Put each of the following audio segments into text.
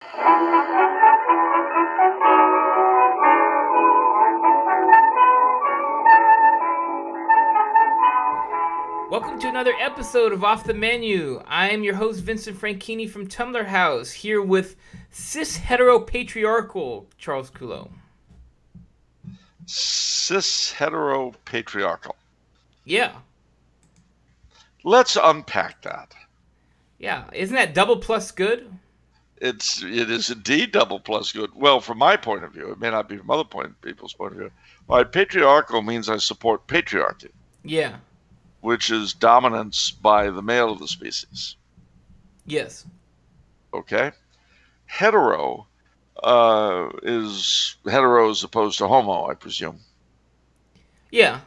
Welcome to another episode of Off the Menu. I am your host, Vincent Franchini from Tumblr House, here with Cisheteropatriarchal Charles Coulombe. Cisheteropatriarchal. Yeah. Let's unpack that. Yeah. Isn't that double plus good? It is indeed double plus good. Well, from my point of view, it may not be from other people's point of view. All right, patriarchal means I support patriarchy. Yeah. Which is dominance by the male of the species. Yes. Okay. Hetero is hetero as opposed to homo, I presume. Yeah.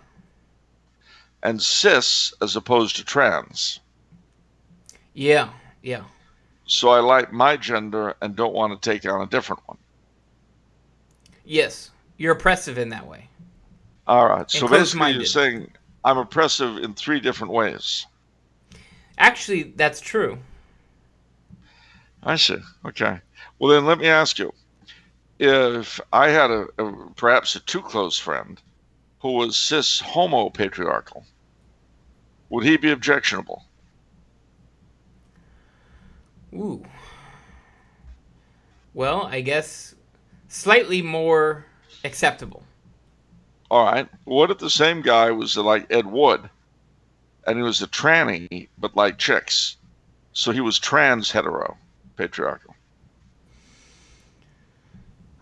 And cis as opposed to trans. Yeah. Yeah. So I like my gender and don't want to take on a different one. Yes. You're oppressive in that way. All right. So basically you're saying I'm oppressive in 3 different ways. Actually, that's true. I see. Okay. Well, then let me ask you. If I had perhaps a too close friend who was cis homo patriarchal, would he be objectionable? Ooh. Well, I guess slightly more acceptable. All right. What if the same guy was like Ed Wood, and he was a tranny, but like chicks? So he was trans hetero patriarchal.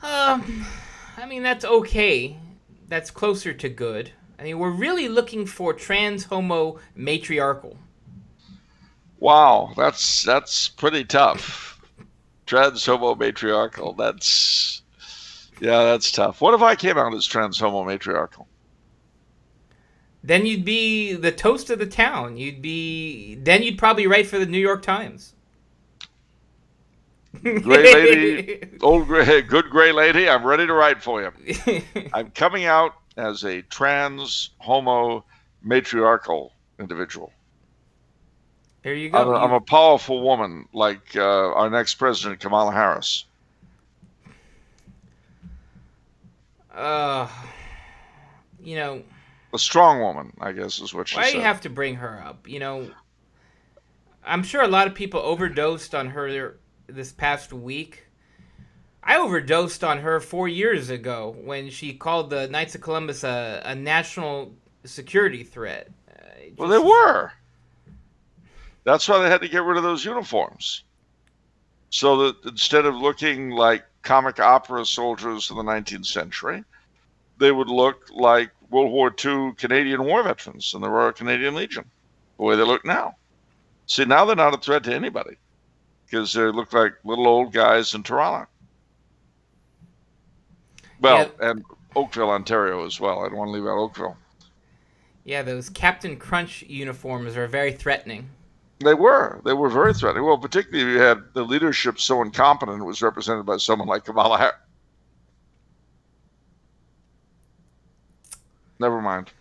I mean, that's okay. That's closer to good. I mean, we're really looking for trans homo matriarchal. Wow, that's pretty tough. Trans homo matriarchal. That's tough. What if I came out as trans homo matriarchal? Then you'd be the toast of the town. Then you'd probably write for the New York Times. Gray lady, good gray lady, I'm ready to write for you. I'm coming out as a trans homo matriarchal individual. There you go. I'm a powerful woman, like our next president, Kamala Harris. You know, a strong woman, I guess, is what she said. Why do you have to bring her up? You know, I'm sure a lot of people overdosed on her this past week. I overdosed on her 4 years ago when she called the Knights of Columbus a national security threat. Well, they were. That's why they had to get rid of those uniforms. So that instead of looking like comic opera soldiers of the 19th century, they would look like World War II Canadian war veterans in the Royal Canadian Legion, the way they look now. See, now they're not a threat to anybody because they look like little old guys in Toronto. Well, yeah. And Oakville, Ontario as well. I don't want to leave out Oakville. Yeah, those Captain Crunch uniforms are very threatening. They were very threatening. Well, particularly if you had the leadership so incompetent it was represented by someone like Kamala Harris. Never mind.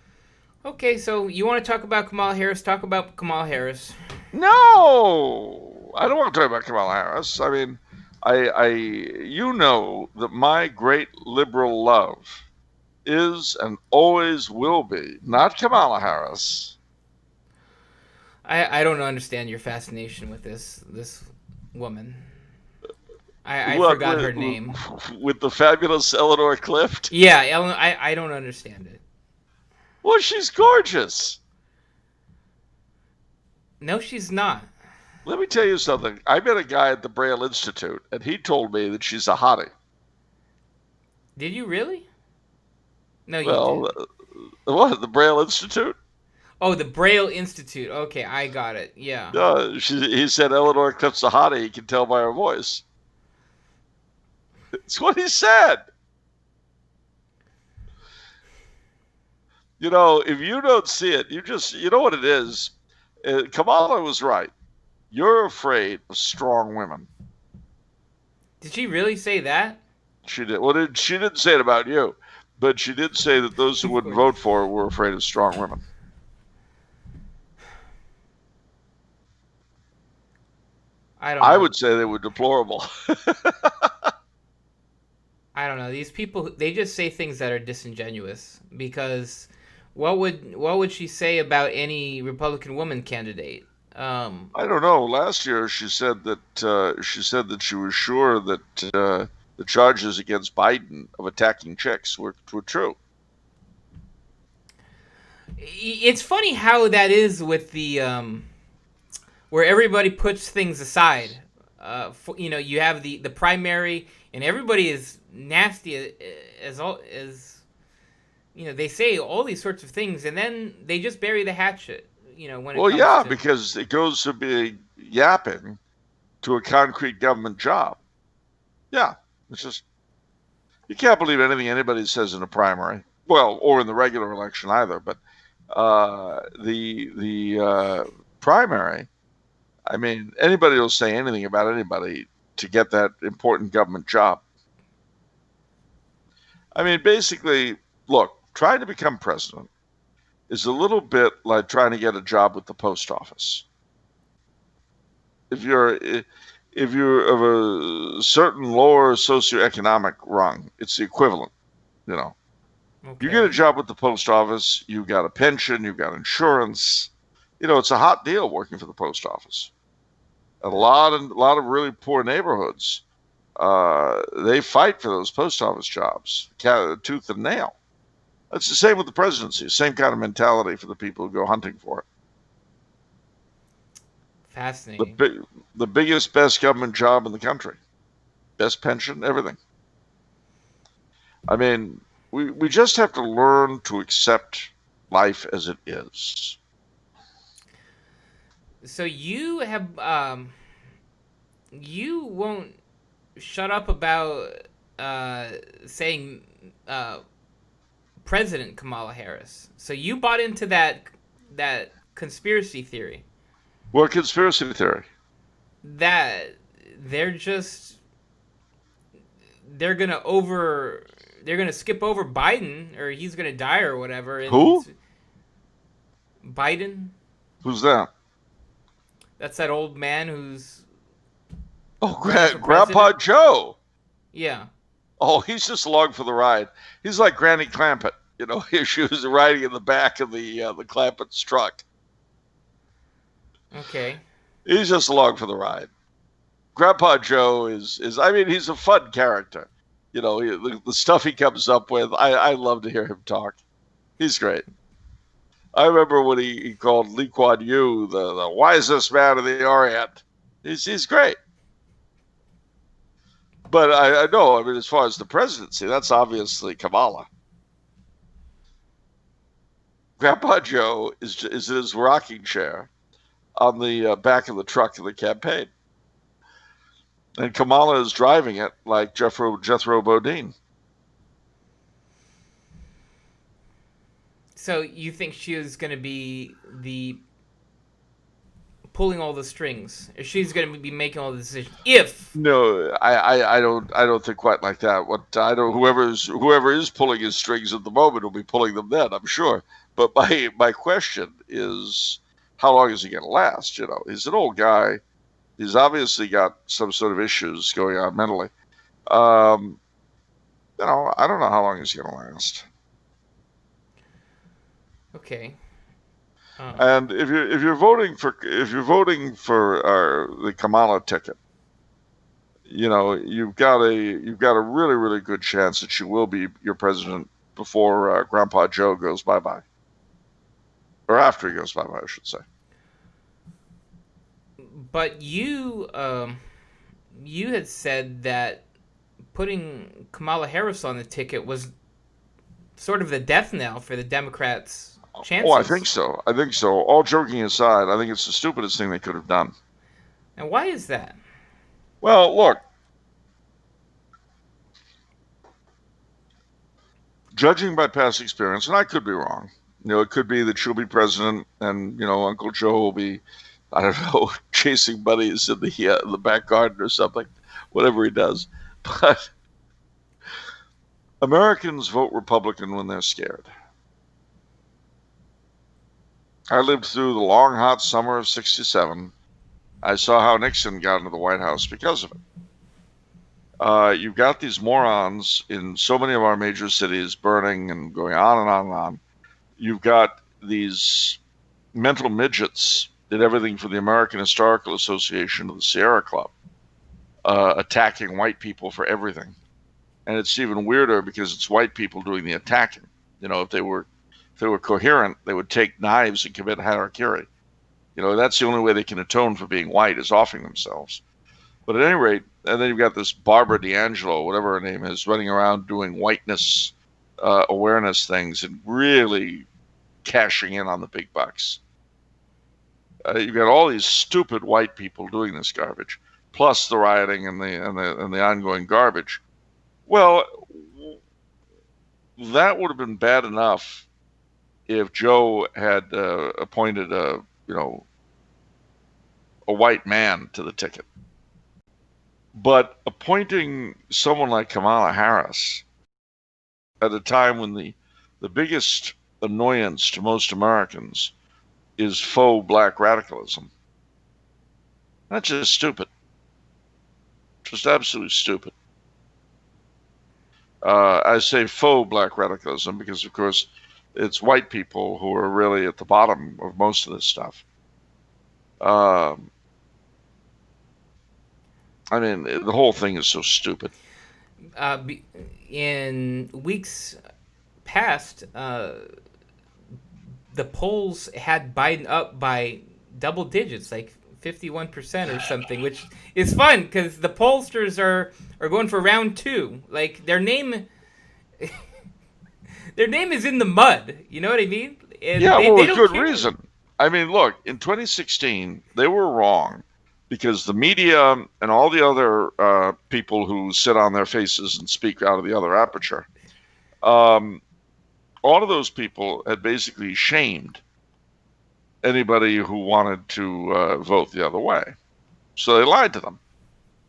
Okay, so you want to talk about Kamala Harris? Talk about Kamala Harris. No! I don't want to talk about Kamala Harris. I mean, you know that my great liberal love is and always will be not Kamala Harris. I don't understand your fascination with this woman. I forgot her name. With the fabulous Eleanor Clift? Yeah, I don't understand it. Well, she's gorgeous. No, she's not. Let me tell you something. I met a guy at the Braille Institute, and he told me that she's a hottie. Did you really? No, you didn't. What, the Braille Institute? Oh, the Braille Institute. Okay, I got it. Yeah. No, he said Eleanor Clift's a hottie. He can tell by her voice. It's what he said. You know, if you don't see it, you know what it is. Kamala was right. You're afraid of strong women. Did she really say that? She did. Well, she didn't say it about you, but she did say that those who wouldn't vote for her were afraid of strong women. I don't I know. would say they were deplorable. I don't know. These people, they just say things that are disingenuous. Because what would she say about any Republican woman candidate? Um, I don't know. Last year, she said that she was sure that the charges against Biden of attacking chicks were true. it's funny how that is with the where everybody puts things aside. You have the primary, and everybody is nasty as they say all these sorts of things, and then they just bury the hatchet. When it Well, comes yeah, to because it goes from being yapping to a concrete government job. Yeah, it's just you can't believe anything anybody says in a primary. Well, or in the regular election either. But the primary, I mean, anybody will say anything about anybody to get that important government job. I mean, basically, look, trying to become president is a little bit like trying to get a job with the post office. If you're of a certain lower socioeconomic rung, it's the equivalent. You know, you get a okay, job with the post office, you got a pension, you got insurance. It's a hot deal working for the post office. A lot of really poor neighborhoods, they fight for those post office jobs, tooth and nail. It's the same with the presidency. Same kind of mentality for the people who go hunting for it. The fascinating. big, the biggest, best government job in the country, best pension, everything. I mean, we just have to learn to accept life as it is. So you won't shut up about saying President Kamala Harris. So you bought into that conspiracy theory What conspiracy theory? that they're just they're gonna over they're gonna skip over Biden, or he's gonna die or whatever, and Who? Biden. Who's that? That's that old man who's Oh, running for Grandpa president. Joe. Yeah. Oh, he's just along for the ride. He's like Granny Clampett. She was riding in the back of the Clampett's truck. Okay. He's just along for the ride. Grandpa Joe is I mean, he's a fun character. The stuff he comes up with, I love to hear him talk. He's great. I remember when he called Lee Kuan Yew the wisest man of the Orient. He's great. But I know, I mean, as far as the presidency, that's obviously Kamala. Grandpa Joe is in his rocking chair on the back of the truck in the campaign. And Kamala is driving it like Jethro Bodine. So you think she is going to be the pulling all the strings? Or she's going to be making all the decisions? If No, I don't think quite like that. What I don't whoever is pulling his strings at the moment will be pulling them then, I'm sure. But my question is, how long is he going to last? He's an old guy. He's obviously got some sort of issues going on mentally. Um, I don't know how long he's going to last. okay, And if you're voting for the Kamala ticket, you've got a really really good chance that she will be your president before Grandpa Joe goes bye bye, or after he goes bye bye, I should say. but you had said that putting Kamala Harris on the ticket was sort of the death knell for the Democrats' Oh, I think chances. so. I think so. All joking aside, I think it's the stupidest thing they could have done. And why is that? Well, look, judging by past experience, and I could be wrong. It could be that she'll be president, and Uncle Joe will be, I don't know, chasing bunnies in the back garden or something, whatever he does. But Americans vote Republican when they're scared. I lived through the long hot summer of '67, I saw how Nixon got into the White House because of it. You've got these morons in so many of our major cities burning and going on and on and on. You've got these mental midgets, did everything from the American Historical Association to the Sierra Club, attacking white people for everything. And it's even weirder because it's white people doing the attacking. If they were coherent, they would take knives and commit harakiri. That's the only way they can atone for being white, is offing themselves. But at any rate, and then you've got this Barbara D'Angelo, whatever her name is, running around doing whiteness awareness things and really cashing in on the big bucks. You've got all these stupid white people doing this garbage, plus the rioting and the ongoing garbage. Well, that would have been bad enough if Joe had appointed a white man to the ticket. But appointing someone like Kamala Harris at a time when the biggest annoyance to most Americans is faux black radicalism, that's just stupid. Just absolutely stupid. I say faux black radicalism because, of course, it's white people who are really at the bottom of most of this stuff. I mean, the whole thing is so stupid. In weeks past, the polls had Biden up by double digits, like 51% or something, which is fun because the pollsters are going for round two. Like their name is in the mud. You know what I mean? And yeah, well, they with don't good care. reason. I mean, look, in 2016, they were wrong because the media and all the other people who sit on their faces and speak out of the other aperture, all of those people had basically shamed anybody who wanted to vote the other way. So they lied to them.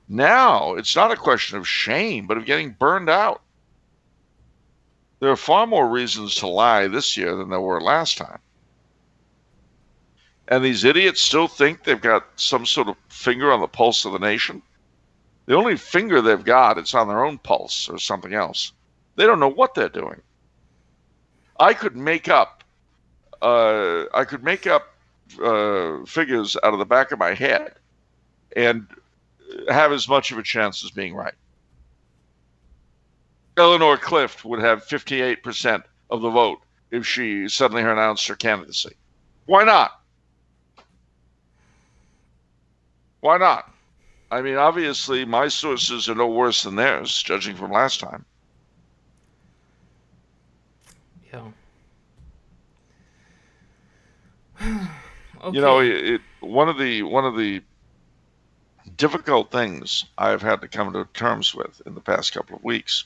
Now, it's not a question of shame, but of getting burned out. There are far more reasons to lie this year than there were last time. And these idiots still think they've got some sort of finger on the pulse of the nation. The only finger they've got, it's on their own pulse or something else. They don't know what they're doing. I could make up figures out of the back of my head and have as much of a chance as being right. Eleanor Clift would have 58% of the vote if she suddenly announced her candidacy. Why not? Why not? I mean, obviously, my sources are no worse than theirs, judging from last time. Yeah. Okay. One of the difficult things I've had to come to terms with in the past couple of weeks,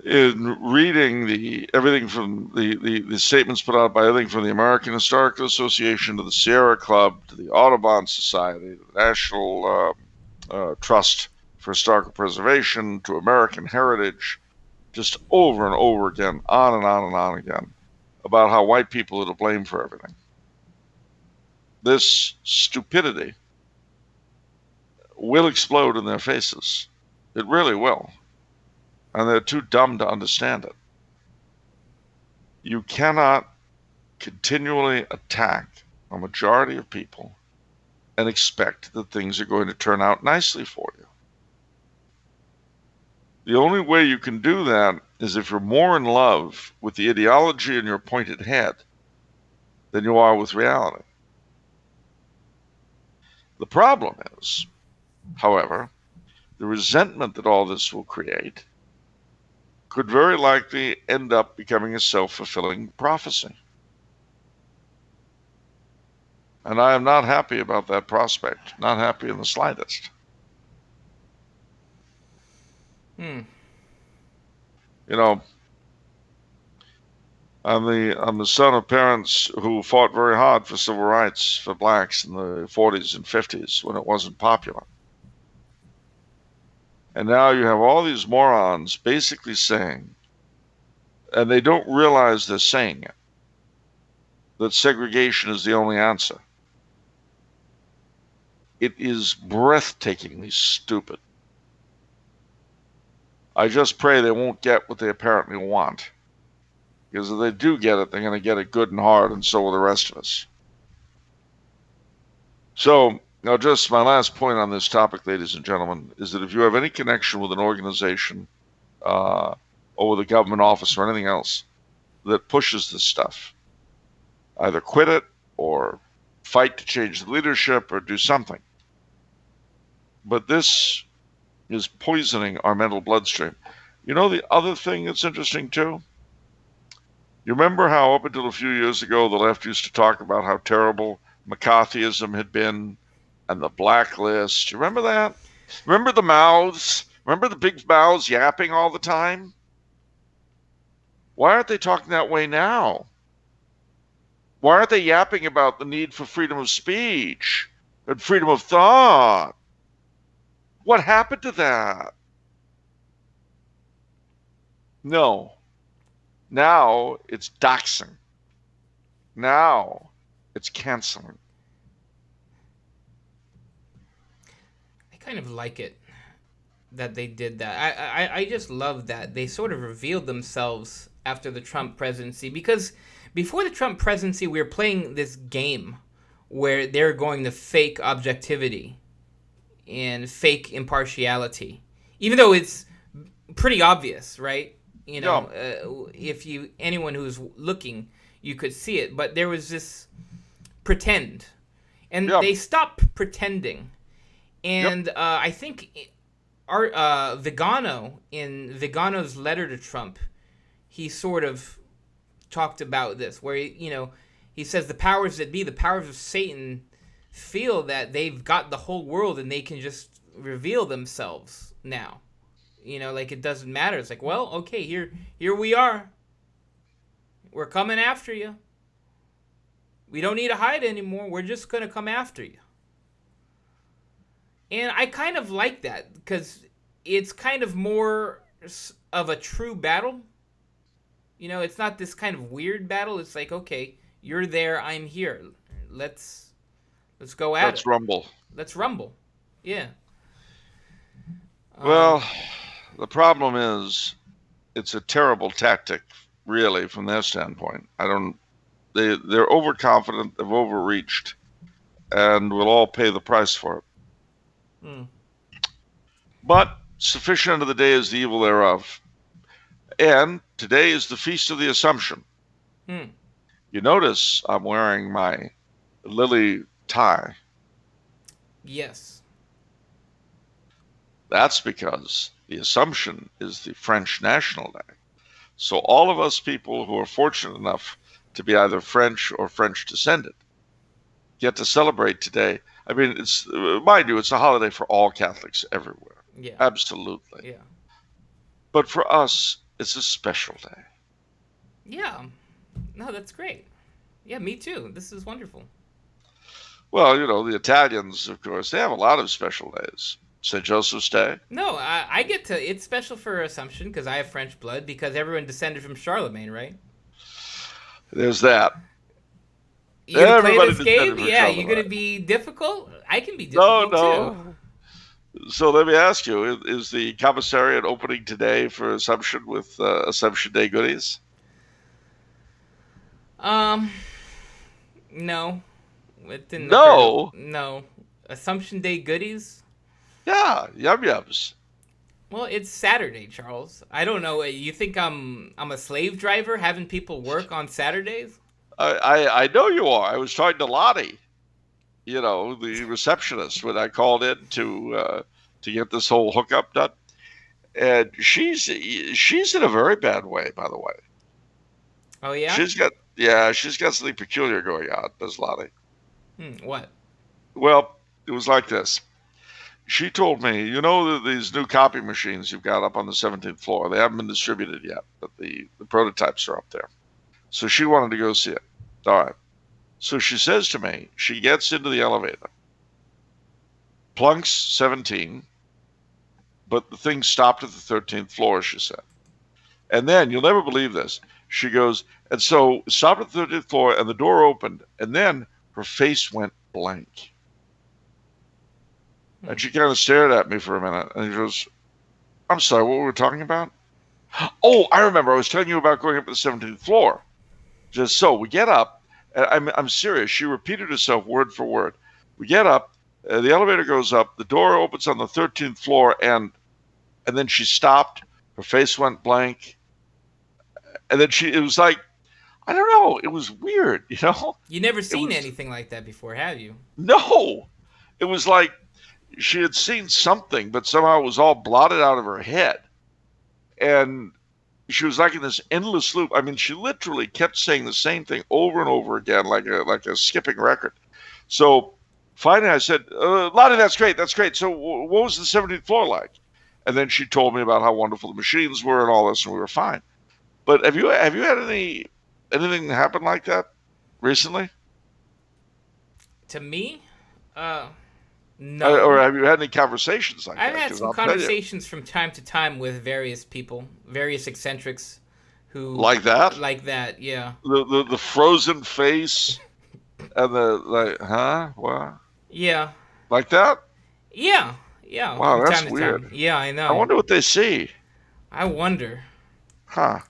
in reading everything from the statements put out by everything from the American Historical Association to the Sierra Club to the Audubon Society, the National Trust for Historical Preservation to American Heritage, just over and over again, on and on and on again, about how white people are to blame for everything. This stupidity will explode in their faces. It really will. And they're too dumb to understand it. You cannot continually attack a majority of people and expect that things are going to turn out nicely for you. The only way you can do that is if you're more in love with the ideology in your pointed head than you are with reality. The problem is, however, the resentment that all this will create could very likely end up becoming a self-fulfilling prophecy. And I am not happy about that prospect, not happy in the slightest. I'm the son of parents who fought very hard for civil rights for blacks in the 40s and 50s when it wasn't popular. And now you have all these morons basically saying, and they don't realize they're saying it, that segregation is the only answer. It is breathtakingly stupid. I just pray they won't get what they apparently want. Because if they do get it, they're going to get it good and hard, and so will the rest of us. So, now just my last point on this topic, ladies and gentlemen, is that if you have any connection with an organization or with a government office or anything else that pushes this stuff, either quit it or fight to change the leadership or do something. But this is poisoning our mental bloodstream. You know the other thing that's interesting too? You remember how up until a few years ago the left used to talk about how terrible McCarthyism had been and the blacklist. You remember that? Remember the mouths? Remember the big mouths yapping all the time? Why aren't they talking that way now? Why aren't they yapping about the need for freedom of speech and freedom of thought? What happened to that? No. Now it's doxing. Now it's canceling. I kind of like it that they did that. I just love that they sort of revealed themselves after the Trump presidency, because before the Trump presidency we were playing this game where they're going to fake objectivity and fake impartiality, even though it's pretty obvious, right? You know, if anyone who's looking, you could see it. But there was this pretend, and they stopped pretending. And I think our Vigano, in Vigano's letter to Trump, he sort of talked about this, where he says the powers that be, the powers of Satan, feel that they've got the whole world and they can just reveal themselves now. Like it doesn't matter. It's like, well, okay, here we are. We're coming after you. We don't need to hide anymore. We're just going to come after you. And I kind of like that because it's kind of more of a true battle. It's not this kind of weird battle. It's like, okay, you're there, I'm here. Let's go at it. Let's rumble. Let's rumble. Yeah. Well, the problem is it's a terrible tactic, really, from their standpoint. They're overconfident, they've overreached, and we'll all pay the price for it. But sufficient unto the day is the evil thereof. And today is the Feast of the Assumption. You notice I'm wearing my lily tie. Yes. That's because the Assumption is the French National Day. So all of us people who are fortunate enough to be either French or French descended get to celebrate today. I mean, mind you, it's a holiday for all Catholics everywhere. Yeah. Absolutely. Yeah. But for us, it's a special day. Yeah. No, that's great. Yeah, me too. This is wonderful. Well, the Italians, of course, they have a lot of special days. St. Joseph's Day. No, I get to. It's special for Assumption because I have French blood, because everyone descended from Charlemagne, right? There's that. You gonna play this game? Yeah, you're gonna be difficult. I can be difficult too. So let me ask you: is the commissariat opening today for Assumption with Assumption Day goodies? No. It didn't. No. Assumption Day goodies. Yeah, yum-yums. Well, it's Saturday, Charles. I don't know. You think I'm a slave driver having people work on Saturdays? I know you are. I was talking to Lottie, the receptionist, when I called in to get this whole hookup done, and she's in a very bad way, by the way. Oh yeah. She's got something peculiar going on, does Lottie? What? Well, it was like this. She told me, these new copy machines you've got up on the 17th floor, they haven't been distributed yet, but the prototypes are up there. So she wanted to go see it. All right. So she says to me, she gets into the elevator, plunks 17, but the thing stopped at the 13th floor, she said. And then, you'll never believe this, she goes, and so stopped at the 13th floor, and the door opened, and then her face went blank. And she kind of stared at me for a minute, and she goes, "I'm sorry, what were we talking about?" "Oh, I remember. I was telling you about going up to the 17th floor." Just so we get up, and I'm serious. She repeated herself word for word. We get up, the elevator goes up, the door opens on the 13th floor, and then she stopped. Her face went blank, and then it was like, I don't know. It was weird, you know. You never It seen was anything like that before, have you? no. It was like she had seen something, but somehow it was all blotted out of her head, and she was like in this endless loop. I mean, she literally kept saying the same thing over and over again, like a skipping record. So finally, I said, "Lottie, that's great, that's great. So what was the 17th floor like?" And then she told me about how wonderful the machines were and all this, and we were fine. But have you had anything happen like that recently? To me, Or no. have you had any conversations like I've that? had Because some I'll tell you, conversations from time to time with various people, various eccentrics, who like that, like that. Yeah, the frozen face and the like, huh? What? yeah, Like that? yeah, yeah. Wow, From that's time to time. weird. Yeah, I I know. wonder what they see. I wonder. Huh?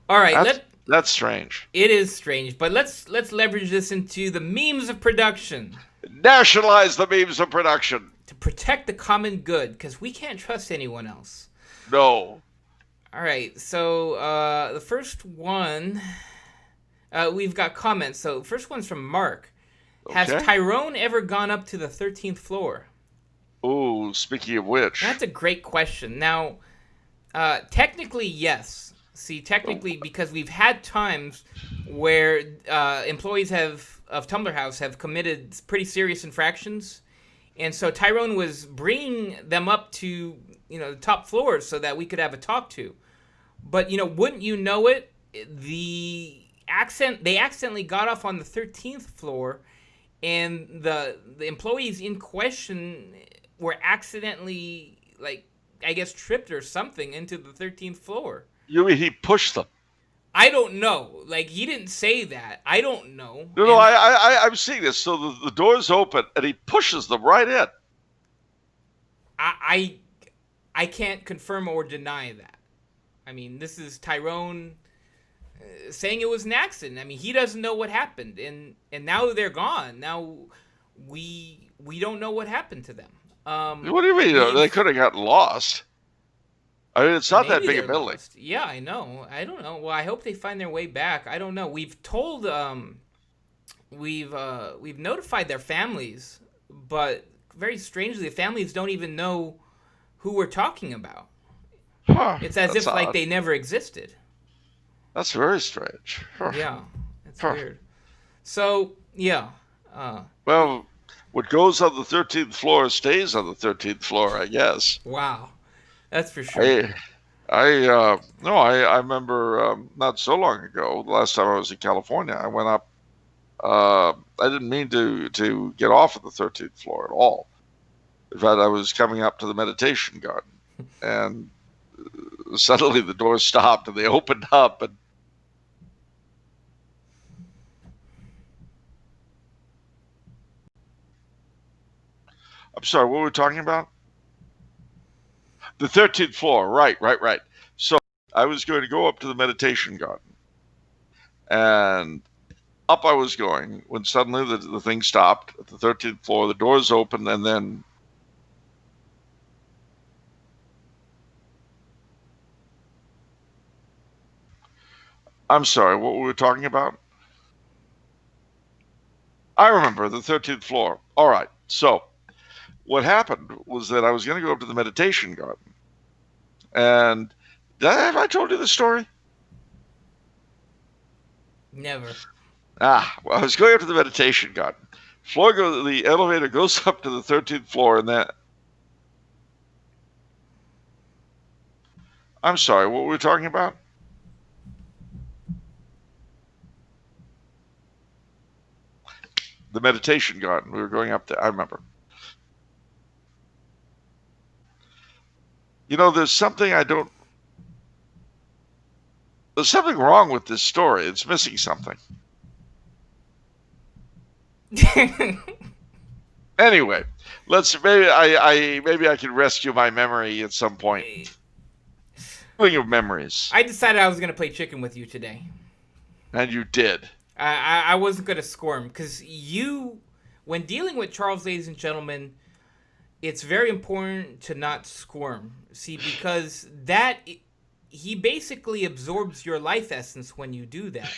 All right, That's let that's strange. it is strange, but let's leverage this into the memes of production Nationalize the memes of production. to protect the common good, because we can't trust anyone else. No. All right, so the first one, we've got comments. So first one's from Mark. Has Okay. Tyrone ever gone up to the 13th floor? Ooh, speaking of which, That's a great question. Now, technically, yes. See, technically, because we've had times where employees of Tumblr House have committed pretty serious infractions, and so Tyrone was bringing them up to the top floors so that we could have a talk to. But wouldn't you know it? They accidentally got off on the 13th floor, and the employees in question were accidentally, like, I guess, tripped or something into the 13th floor. you mean he pushed them? I don't know. Like, he didn't say that. I don't know. No, And I'm seeing this. So the door's open and he pushes them right in. I can't confirm or deny that. I mean, this is Tyrone saying it was an accident. I mean, he doesn't know what happened, and now they're gone. Now we don't know what happened to them. What do you mean? They could have gotten lost. I mean, it's not that Maybe big a they're building. lost. Yeah, I know. I don't know. Well, I hope they find their way back. I don't know. We've notified their families, but very strangely, the families don't even know who we're talking about. Huh, It's as that's if like odd. they never existed. That's very strange. Huh, Yeah, it's huh. weird. So yeah, uh, Well, what goes on the 13th floor stays on the 13th floor, I guess. wow, that's for sure. I, no, I remember not so long ago, the last time I was in California, I went up. I didn't mean to get off at the 13th floor at all. In fact, I was coming up to the meditation garden, and suddenly the door stopped and they opened up, and I'm sorry, what were we talking about? The 13th floor, right. So I was going to go up to the meditation garden, and up I was going when suddenly the thing stopped at the 13th floor. The doors opened, and then I'm sorry, what were we talking about? I remember the 13th floor. All right. So what happened was that I was going to go up to the meditation garden, and have I told you the story? Never. Well, I was going up to the meditation garden. The elevator goes up to the 13th floor, and then I'm sorry, what were we talking about? The meditation garden. We were going up there. I remember. There's something I don't. There's something wrong with this story. It's missing something. Anyway, maybe I can rescue my memory at some point. Speaking of memories, I decided I was going to play chicken with you today. and you did. I wasn't going to squirm because when dealing with Charles, ladies and gentlemen, it's very important to not squirm. See, because he basically absorbs your life essence when you do that.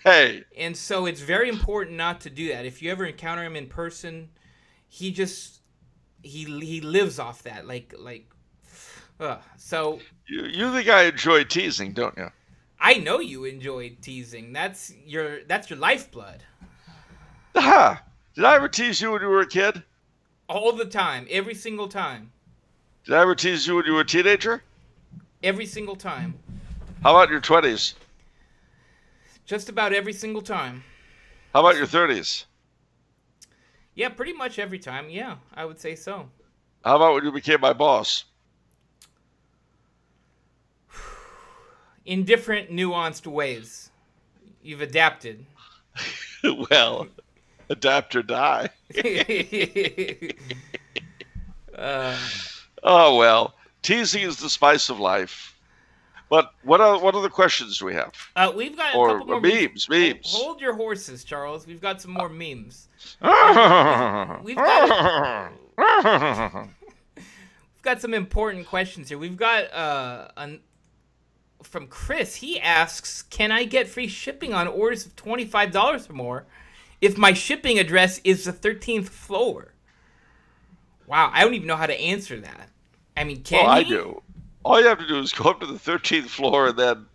Hey. And so it's very important not to do that. If you ever encounter him in person, he lives off that. So You think I enjoy teasing, don't you? I know you enjoy teasing. That's your lifeblood. Aha! Did I ever tease you when you were a kid? All the time, every single time. Did I ever tease you when you were a teenager? Every single time. How about your 20s? Just about every single time. How about your 30s? Yeah, pretty much every time. Yeah, I would say so. How about when you became my boss? In different nuanced ways. You've adapted. Well, adapt or die. Oh, well. Teasing is the spice of life. But what other questions do we have? We've got a couple more memes. Hold your horses, Charles. We've got some more memes. We've got some important questions here. We've got from Chris. He asks, "Can I get free shipping on orders of $25 or more if my shipping address is the 13th floor?" Wow, I don't even know how to answer that. I mean, can you? I do. All you have to do is go up to the 13th floor and then...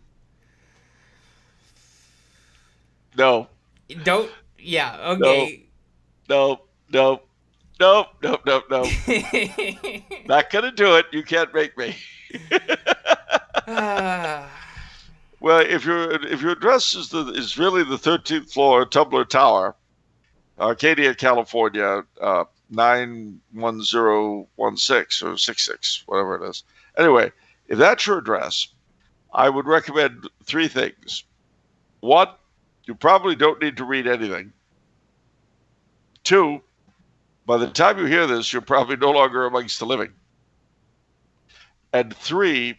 No. Don't... Yeah, okay. No. Not gonna do it. You can't make me. Well, if your address is really the 13th floor, Tumbler Tower, Arcadia, California, 91016 or 66, whatever it is. Anyway, if that's your address, I would recommend three things. One, you probably don't need to read anything. Two, by the time you hear this, you're probably no longer amongst the living. And three,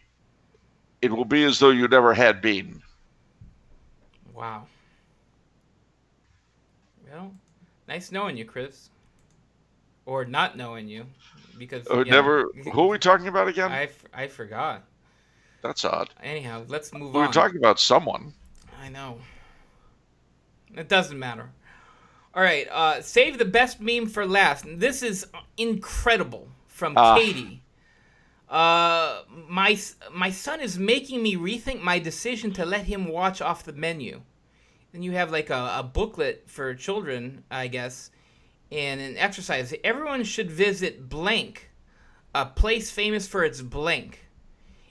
it will be as though you never had been. Wow. Well, nice knowing you, Chris. Or not knowing you, because never. Who are we talking about again? I forgot. That's odd. Anyhow, let's move on. We were talking about someone. I know. It doesn't matter. All right, save the best meme for last. This is incredible from Katie. My son is making me rethink my decision to let him watch off the menu. And you have like a booklet for children, I guess, and an exercise. Everyone should visit blank, a place famous for its blank.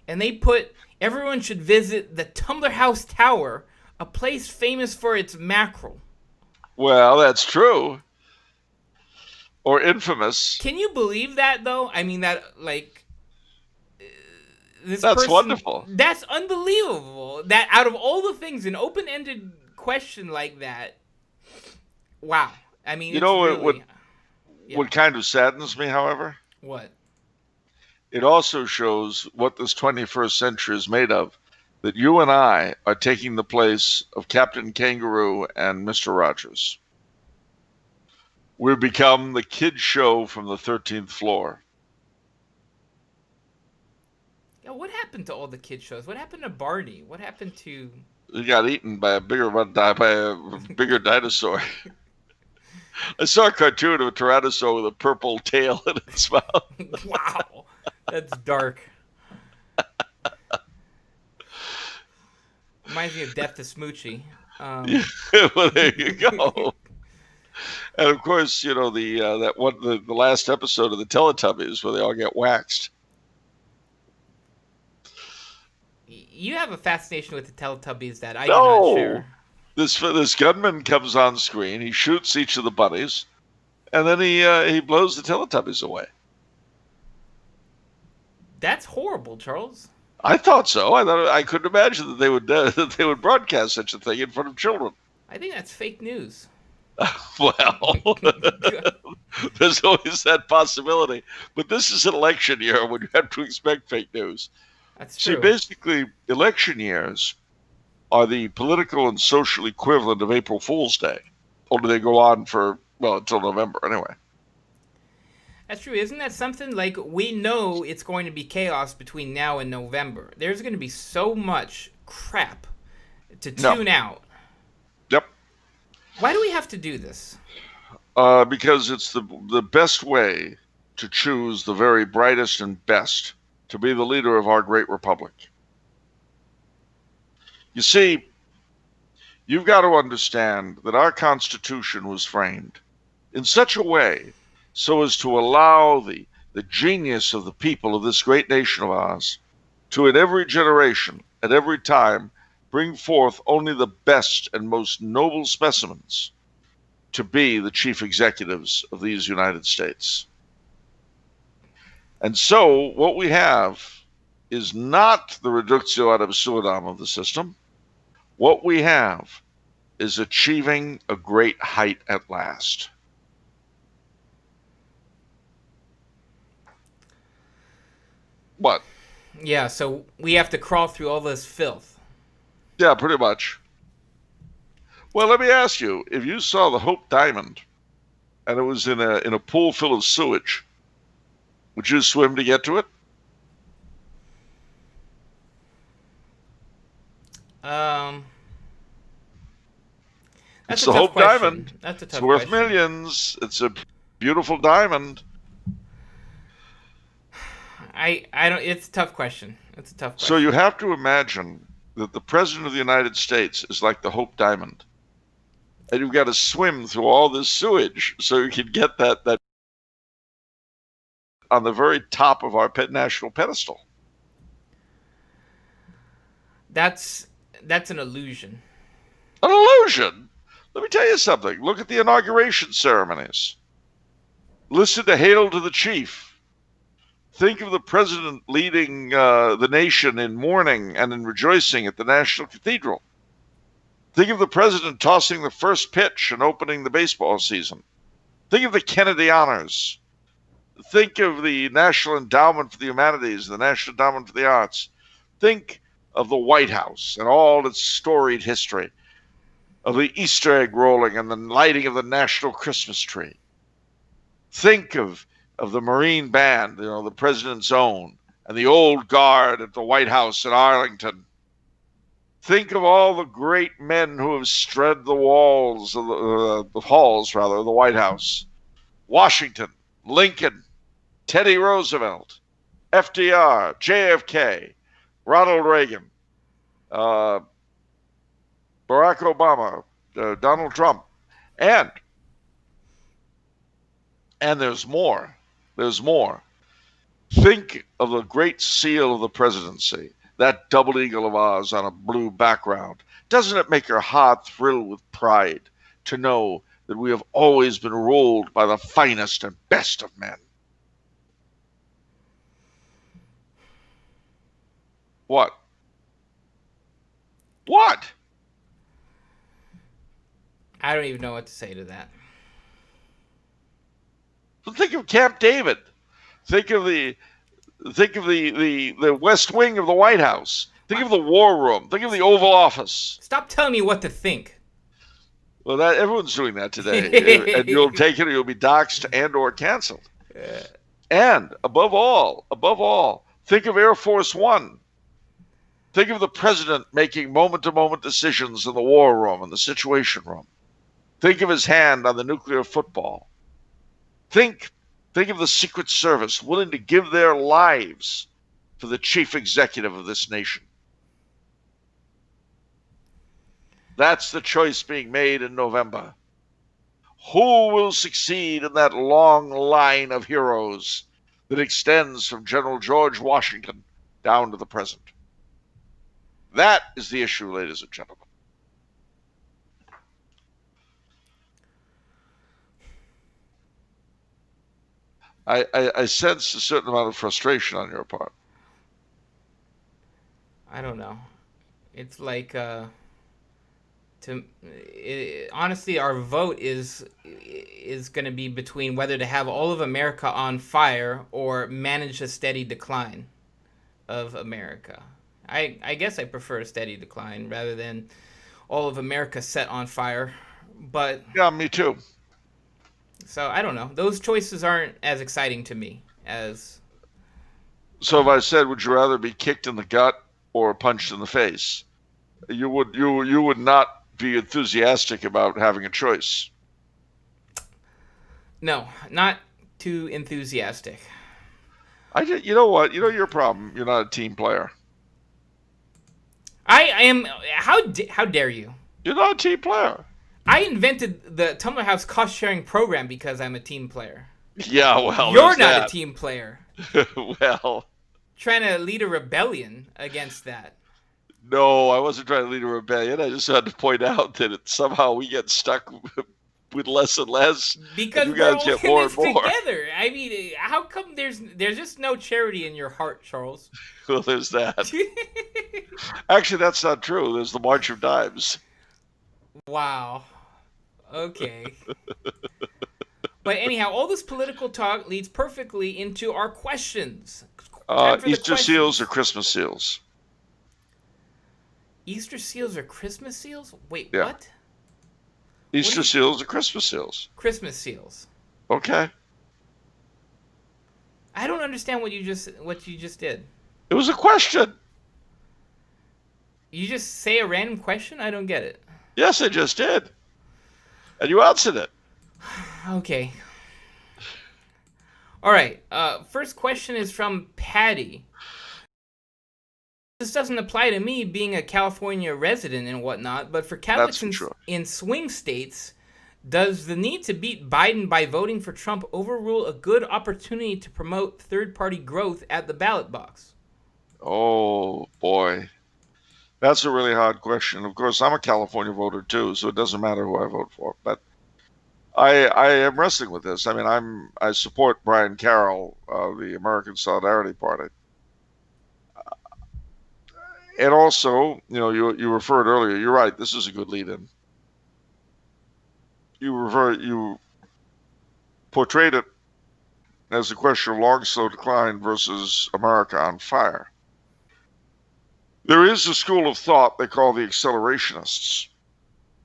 And they put, everyone should visit the Tumbler House Tower, a place famous for its mackerel. Well, that's true. Or infamous. Can you believe that, though? I mean, that, like... That's wonderful. That's unbelievable. That out of all the things, an open-ended question like that... Wow. I mean, you know what kind of saddens me, however? What? It also shows what this 21st century is made of. That you and I are taking the place of Captain Kangaroo and Mr. Rogers. We've become the kid show from the 13th floor. Yeah, what happened to all the kid shows? What happened to Barney? What happened to... He got eaten by a bigger dinosaur. I saw a cartoon of a tyrannosaur with a purple tail in its mouth. Wow, that's dark. Reminds me of Death to Smoochie. Well, there you go. And of course, you know the last episode of the Teletubbies where they all get waxed. You have a fascination with the Teletubbies that I do not share. This gunman comes on screen. He shoots each of the bunnies, and then he blows the Teletubbies away. That's horrible, Charles. I thought so. I couldn't imagine that they would broadcast such a thing in front of children. I think that's fake news. Well, there's always that possibility. But this is an election year when you have to expect fake news. That's See, true. basically, election years are the political and social equivalent of April Fool's Day, only they go on for, well, until November anyway. That's true. Isn't that something like we know it's going to be chaos between now and November? There's going to be so much crap to No. tune out. Yep. Why do we have to do this? Because it's the best way to choose the very brightest and best to be the leader of our great republic. You see, you've got to understand that our Constitution was framed in such a way so as to allow the genius of the people of this great nation of ours to, in every generation, at every time, bring forth only the best and most noble specimens to be the chief executives of these United States. And so what we have is not the reductio ad absurdum of the system. What we have is achieving a great height at last. What? Yeah, so we have to crawl through all this filth. Yeah, pretty much. Well, let me ask you, if you saw the Hope Diamond and it was in a pool full of sewage, would you swim to get to it? Um, that's It's a the tough Hope question. Diamond. That's a It's tough worth question. millions. It's a beautiful diamond. I don't. It's a tough question. It's a tough question. So you have to imagine that the President of the United States is like the Hope Diamond. And you've got to swim through all this sewage so you can get that on the very top of our national pedestal. That's an illusion. An illusion? Let me tell you something. Look at the inauguration ceremonies. Listen to Hail to the Chief. Think of the president leading the nation in mourning and in rejoicing at the National Cathedral. Think of the president tossing the first pitch and opening the baseball season. Think of the Kennedy Honors. Think of the National Endowment for the Humanities, the National Endowment for the Arts. Think of the White House and all its storied history, of the Easter egg rolling and the lighting of the national Christmas tree. Think of the Marine Band, the president's own, and the old guard at the White House in Arlington. Think of all the great men who have strewed the walls of the halls, rather, of the White House. Washington, Lincoln, Teddy Roosevelt, FDR, JFK, Ronald Reagan, Barack Obama, Donald Trump, and there's more. There's more. Think of the great seal of the presidency, that double eagle of ours on a blue background. Doesn't it make your heart thrill with pride to know that we have always been ruled by the finest and best of men? What? What? I don't even know what to say to that. Think of Camp David. Think of the West Wing of the White House. Think of the War Room. Think of the Oval Office. Stop telling me what to think. Well, everyone's doing that today, and you'll take it, or you'll be doxxed and or canceled. And above all, think of Air Force One. Think of the president making moment-to-moment decisions in the war room and the situation room. Think of his hand on the nuclear football. Think of the Secret Service willing to give their lives for the chief executive of this nation. That's the choice being made in November. Who will succeed in that long line of heroes that extends from General George Washington down to the present? That is the issue, ladies and gentlemen. I sense a certain amount of frustration on your part. I don't know. It's like Honestly, our vote is going to be between whether to have all of America on fire or manage a steady decline of America. I guess I prefer a steady decline rather than all of America set on fire. But Yeah, me too. so I don't know. Those choices aren't as exciting to me as. So if I said, would you rather be kicked in the gut or punched in the face? You would not be enthusiastic about having a choice. No, not too enthusiastic. You know what? You know your problem. You're not a team player. I am. How dare you? You're not a team player. I invented the Tumblr House cost sharing program because I'm a team player. Yeah, well, You're not a team player. Well, trying to lead a rebellion against that. No, I wasn't trying to lead a rebellion. I just had to point out that somehow we get stuck with less and less, because and you guys get more and more together. I mean, how come there's just no charity in your heart, Charles? Well, there's that. Actually, that's not true. There's the March of Dimes. Wow. Okay. But anyhow, all this political talk leads perfectly into our questions. Easter seals or Christmas seals? Easter seals or Christmas seals? Wait, yeah. What? Easter seals or Christmas seals? Christmas seals. Okay. I don't understand what you just did. It was a question. You just say a random question? I don't get it. Yes, I just did. And you answered it. Okay. All right. First question is from Patty. This doesn't apply to me being a California resident and whatnot, but for Catholics in swing states, does the need to beat Biden by voting for Trump overrule a good opportunity to promote third-party growth at the ballot box? Oh, boy. That's a really hard question. Of course, I'm a California voter, too, so it doesn't matter who I vote for. But I am wrestling with this. I mean, I support Brian Karl, the American Solidarity Party. And also, you referred earlier. You're right. This is a good lead-in. You portrayed it as a question of long, slow decline versus America on fire. There is a school of thought they call the accelerationists,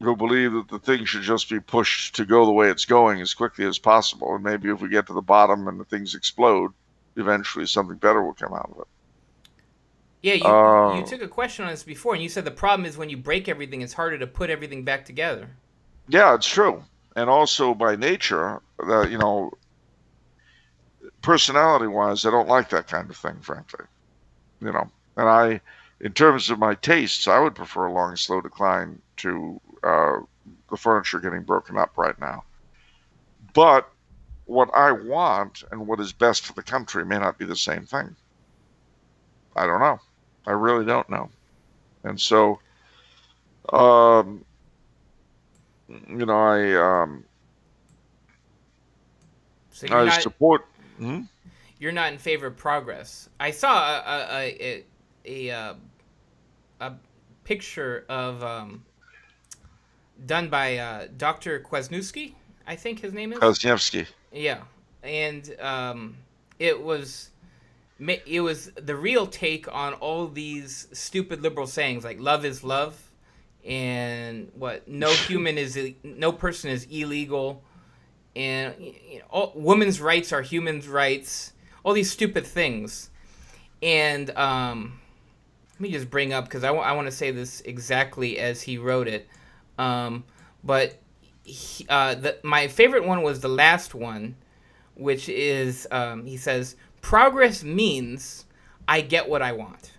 who believe that the thing should just be pushed to go the way it's going as quickly as possible. And maybe if we get to the bottom and the things explode, eventually something better will come out of it. Yeah, you took a question on this before, and you said the problem is when you break everything, it's harder to put everything back together. Yeah, it's true. And also by nature, personality-wise, I don't like that kind of thing, frankly. And in terms of my tastes, I would prefer a long, slow decline to the furniture getting broken up right now. But what I want and what is best for the country may not be the same thing. I don't know. I really don't know. And so, I support. You're not in favor of progress. I saw a picture of done by Dr. Kwasniewski, I think his name is. Kwasniewski. Yeah, and it was the real take on all these stupid liberal sayings like "love is love," and no person is illegal, and women's rights are human rights. All these stupid things, and let me just bring up because I want to say this exactly as he wrote it, but my favorite one was the last one, which is he says, "Progress means I get what I want."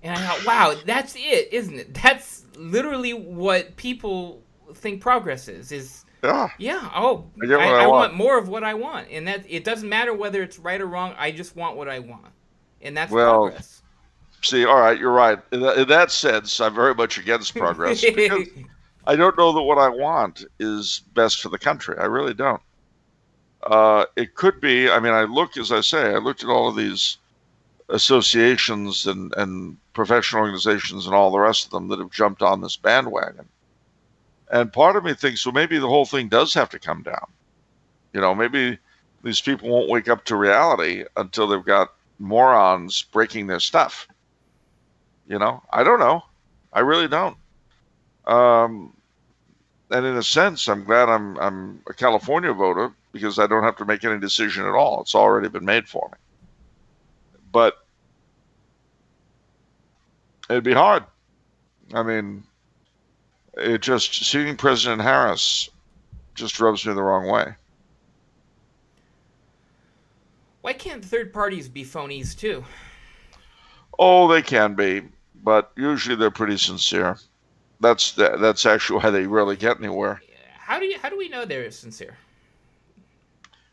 And I thought, wow, that's it, isn't it? That's literally what people think progress is. Yeah. Oh, I want more of what I want, and that it doesn't matter whether it's right or wrong. I just want what I want, and that's progress. See, all right, you're right. In that sense, I'm very much against progress because I don't know that what I want is best for the country. I really don't. It could be. I mean, I looked at all of these associations and professional organizations and all the rest of them that have jumped on this bandwagon. And part of me thinks, well, maybe the whole thing does have to come down. Maybe these people won't wake up to reality until they've got morons breaking their stuff. I don't know. I really don't. And in a sense, I'm glad I'm a California voter because I don't have to make any decision at all. It's already been made for me. But it'd be hard. I mean, seeing President Harris just rubs me the wrong way. Why can't third parties be phonies too? Oh, they can be, but usually they're pretty sincere. That's actually why they rarely get anywhere. How do we know they're sincere?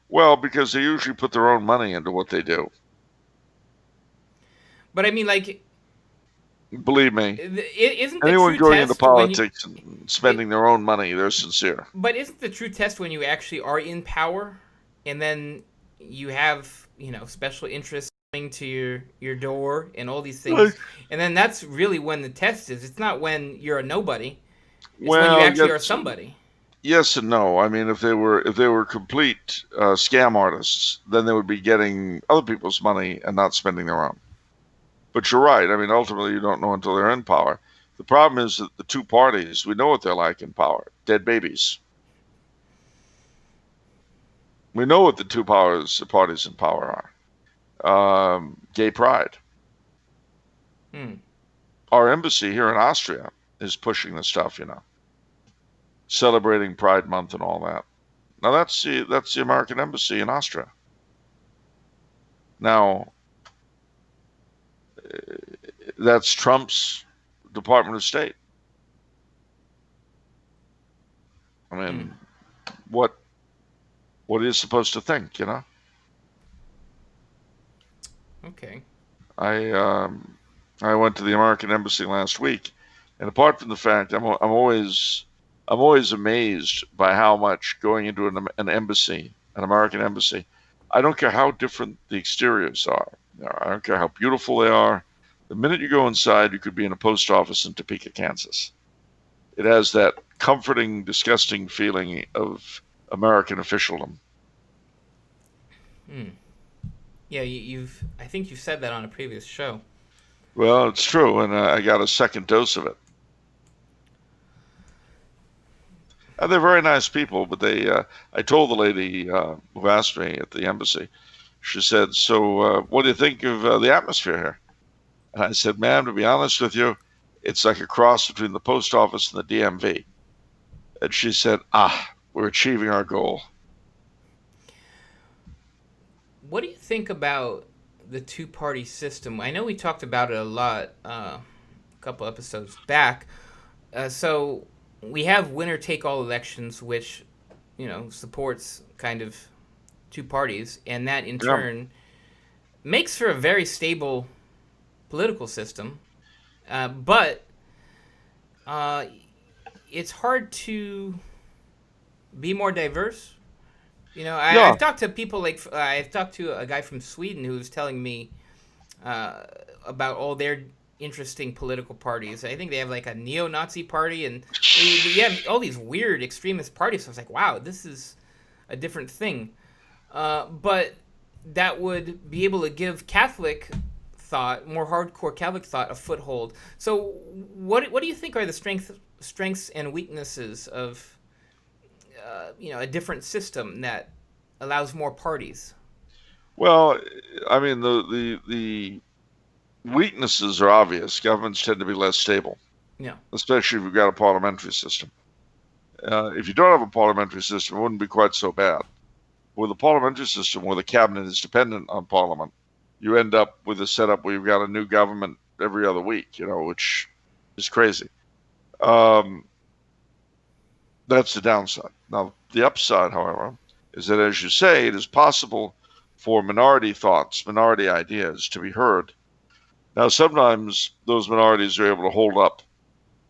Well, because they usually put their own money into what they do. But I mean, like, believe me, isn't the anyone true going test into politics and spending their own money, they're sincere. But isn't the true test when you actually are in power, and then you have special interests coming to your door and all these things, and then that's really when the test is. It's not when you're a nobody. It's when you actually are somebody. Yes and no. I mean, if they were complete scam artists, then they would be getting other people's money and not spending their own. But you're right. I mean, ultimately, you don't know until they're in power. The problem is that the two parties, we know what they're like in power. Dead babies. We know what the two parties in power are. Gay pride. Our embassy here in Austria is pushing this stuff, celebrating Pride Month and all that. Now that's the American embassy in Austria. Now, that's Trump's Department of State. I mean, what is supposed to think, Okay. I went to the American embassy last week, and apart from the fact I'm always amazed by how much going into an embassy, an American embassy, I don't care how different the exteriors are. I don't care how beautiful they are. The minute you go inside, you could be in a post office in Topeka, Kansas. It has that comforting, disgusting feeling of American officialdom. Yeah, I think you've said that on a previous show. Well, it's true, and I got a second dose of it. They're very nice people, but I told the lady who asked me at the embassy, she said, so what do you think of the atmosphere here? And I said, ma'am, to be honest with you, it's like a cross between the post office and the DMV. And she said, we're achieving our goal. What do you think about the two-party system? I know we talked about it a lot a couple episodes back. So we have winner-take-all elections, which, supports kind of two parties, and that in turn makes for a very stable political system. But it's hard to be more diverse. I've talked to people I've talked to a guy from Sweden who was telling me about all their interesting political parties. I think they have like a neo-Nazi party, and you have all these weird extremist parties. So I was like, wow, this is a different thing. But that would be able to give Catholic thought, more hardcore Catholic thought, a foothold. So what do you think are the strengths and weaknesses of a different system that allows more parties? Well, I mean, the weaknesses are obvious. Governments tend to be less stable. Yeah. Especially if you've got a parliamentary system. If you don't have a parliamentary system, it wouldn't be quite so bad. With a parliamentary system where the cabinet is dependent on parliament, you end up with a setup where you've got a new government every other week, which is crazy. That's the downside. Now, the upside, however, is that, as you say, it is possible for minority thoughts, minority ideas to be heard. Now, sometimes those minorities are able to hold up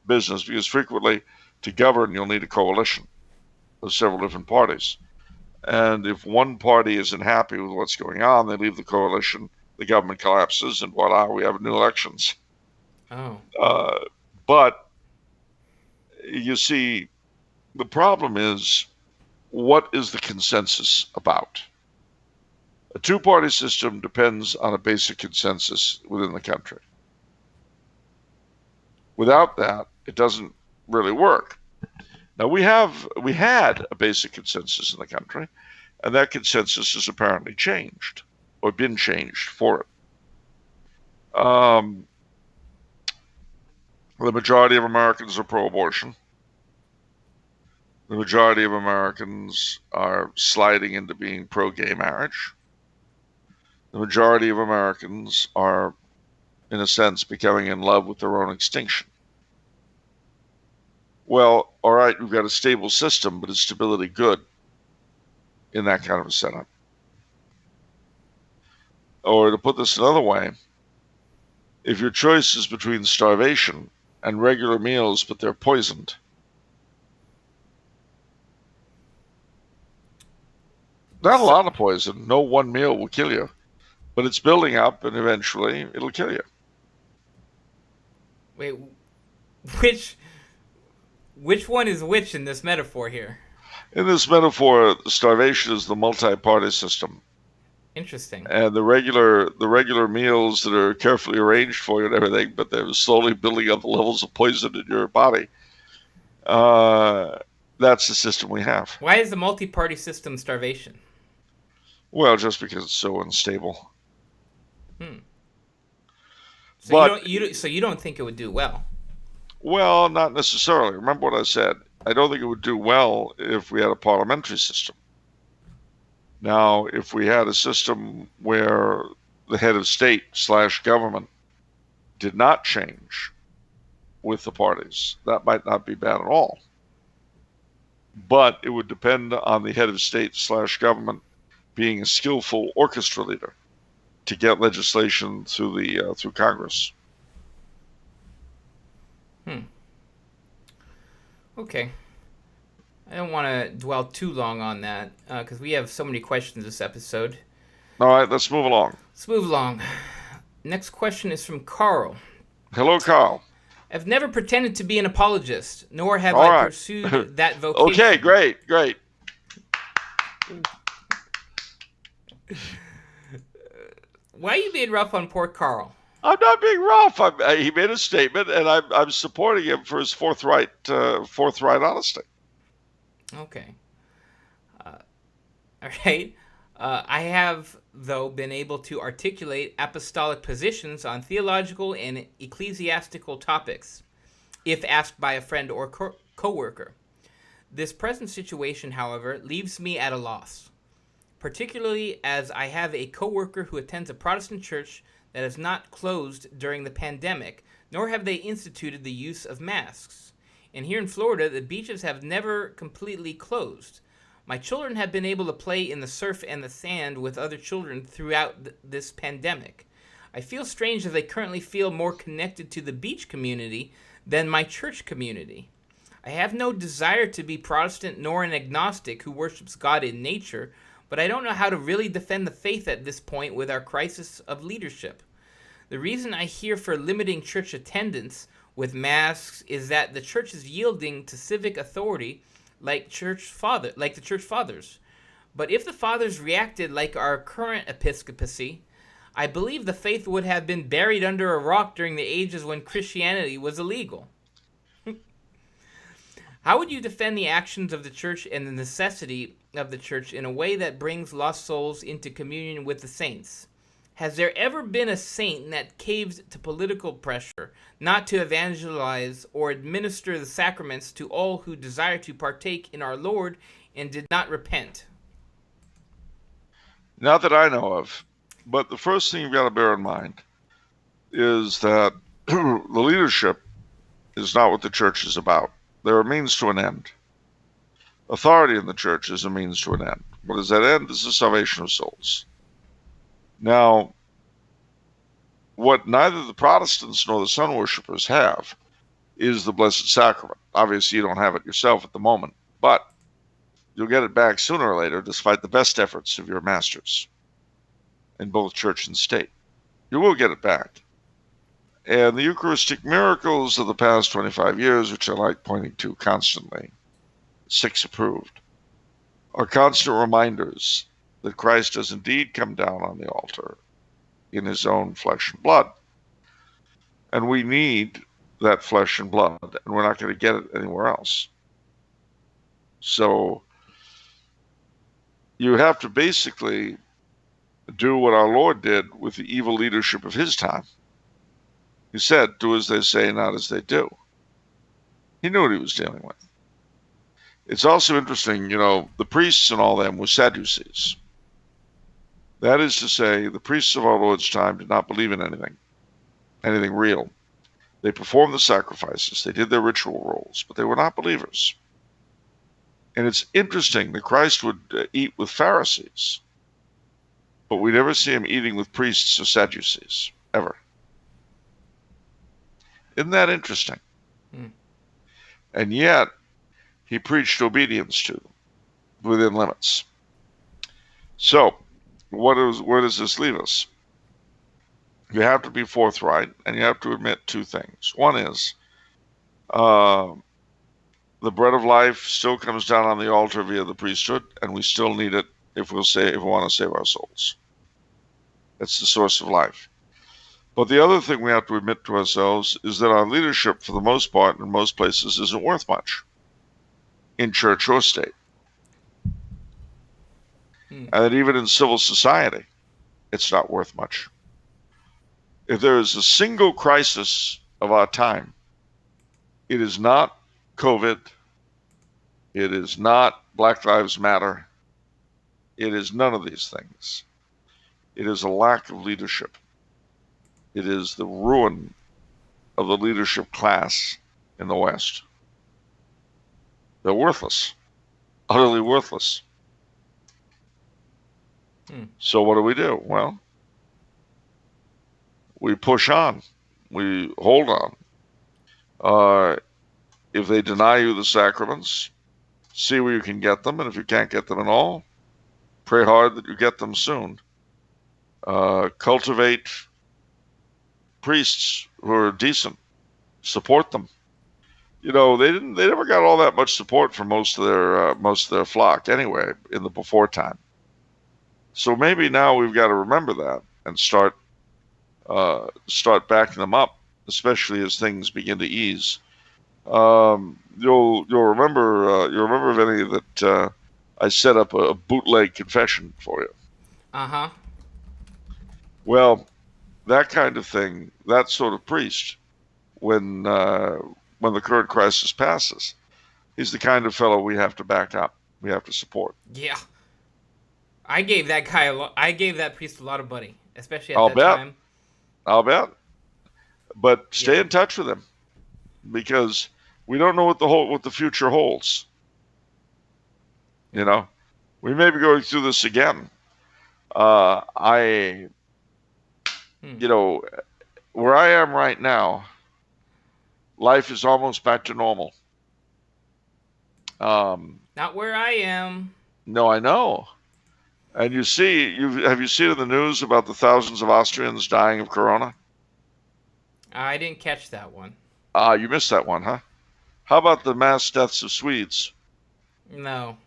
business because frequently to govern, you'll need a coalition of several different parties. And if one party isn't happy with what's going on, they leave the coalition the government collapses, and voila, we have new elections. Oh. But you see, the problem is, what is the consensus about? A two-party system depends on a basic consensus within the country. Without that, it doesn't really work. Now, we had a basic consensus in the country, and that consensus has apparently changed, or been changed for it. The majority of Americans are pro-abortion. The majority of Americans are sliding into being pro-gay marriage. The majority of Americans are, in a sense, becoming in love with their own extinction. Well, all right, we've got a stable system, but is stability good in that kind of a setup? Or to put this another way, if your choice is between starvation and regular meals, but they're poisoned, not a lot of poison. No one meal will kill you, but it's building up, and eventually it'll kill you. Wait, which one is which in this metaphor here? In this metaphor, starvation is the multi-party system. Interesting. And the regular meals that are carefully arranged for you and everything, but they're slowly building up the levels of poison in your body. That's the system we have. Why is the multi-party system starvation? Well, just because it's so unstable. So but you don't think it would do well? Well, not necessarily. Remember what I said. I don't think it would do well if we had a parliamentary system. Now, if we had a system where the head of state / government did not change with the parties, that might not be bad at all. But it would depend on the head of state / government being a skillful orchestra leader to get legislation through Congress. Okay. I don't want to dwell too long on that because we have so many questions this episode. All right, let's move along. Next question is from Karl. Hello, Karl. I've never pretended to be an apologist, nor have pursued that vocation. Okay, great. Why are you being rough on poor Karl? I'm not being rough. He made a statement, and I'm supporting him for his forthright honesty. Okay. All right. I have, though, been able to articulate apostolic positions on theological and ecclesiastical topics, if asked by a friend or co-worker. This present situation, however, leaves me at a loss, particularly as I have a co-worker who attends a Protestant church that has not closed during the pandemic, nor have they instituted the use of masks. And here in Florida, the beaches have never completely closed. My children have been able to play in the surf and the sand with other children throughout this pandemic. I feel strange that they currently feel more connected to the beach community than my church community. I have no desire to be Protestant nor an agnostic who worships God in nature, but I don't know how to really defend the faith at this point with our crisis of leadership. The reason I hear for limiting church attendance with masks is that the church is yielding to civic authority like the church fathers. But if the fathers reacted like our current episcopacy, I believe the faith would have been buried under a rock during the ages when Christianity was illegal. How would you defend the actions of the church and the necessity of the church in a way that brings lost souls into communion with the saints? Has there ever been a saint that caved to political pressure not to evangelize or administer the sacraments to all who desire to partake in our Lord and did not repent? Not that I know of. But the first thing you've got to bear in mind is that the leadership is not what the church is about. They're a means to an end. Authority in the church is a means to an end. What is that end? This is the salvation of souls. Now, what neither the Protestants nor the sun worshippers have is the Blessed Sacrament. Obviously, you don't have it yourself at the moment, but you'll get it back sooner or later, despite the best efforts of your masters in both church and state. You will get it back. And the Eucharistic miracles of the past 25 years, which I like pointing to constantly, 6 approved, are constant reminders that Christ does indeed come down on the altar in his own flesh and blood. And we need that flesh and blood, and we're not going to get it anywhere else. So you have to basically do what our Lord did with the evil leadership of his time. He said, do as they say, not as they do. He knew what he was dealing with. It's also interesting, the priests and all them were Sadducees. That is to say, the priests of our Lord's time did not believe in anything real. They performed the sacrifices, they did their ritual roles, but they were not believers. And it's interesting that Christ would eat with Pharisees, but we never see him eating with priests or Sadducees, ever. Isn't that interesting? And yet, he preached obedience to them within limits. So, where does this leave us? You have to be forthright, and you have to admit 2 things. One is, the bread of life still comes down on the altar via the priesthood, and we still need it if we want to save our souls. It's the source of life. But the other thing we have to admit to ourselves is that our leadership, for the most part, in most places, isn't worth much, in church or state. And that even in civil society, it's not worth much. If there is a single crisis of our time, it is not COVID, it is not Black Lives Matter, it is none of these things. It is a lack of leadership. It is the ruin of the leadership class in the West. They're worthless, utterly worthless. So what do? Well, we push on. We hold on. If they deny you the sacraments, see where you can get them, and if you can't get them at all, pray hard that you get them soon. Cultivate priests who are decent. Support them. They never got all that much support from most of their flock anyway in the before time. So maybe now we've got to remember that and start backing them up, especially as things begin to ease. You'll remember, Vinny, that I set up a bootleg confession for you. Uh-huh. Well, that kind of thing, that sort of priest, when the current crisis passes, he's the kind of fellow we have to back up. We have to support. Yeah. I gave that priest a lot of money, especially at time. I'll bet. But stay in touch with him, because we don't know what the future holds. We may be going through this again. Where I am right now, life is almost back to normal. Not where I am. No, I know. And have you seen in the news about the thousands of Austrians dying of corona? I didn't catch that one. You missed that one, huh? How about the mass deaths of Swedes? No.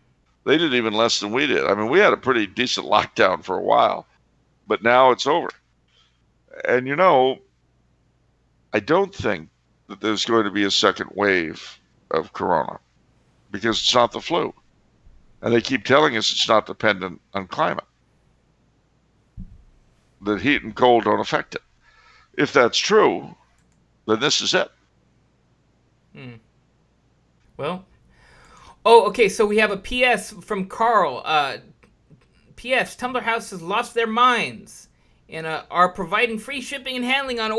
They did even less than we did. I mean, we had a pretty decent lockdown for a while, but now it's over. And I don't think that there's going to be a second wave of corona, because it's not the flu. And they keep telling us it's not dependent on climate, that heat and cold don't affect it. If that's true, then this is it. Well, okay, so we have a PS from Karl. PS, Tumblr House has lost their minds and are providing free shipping and handling on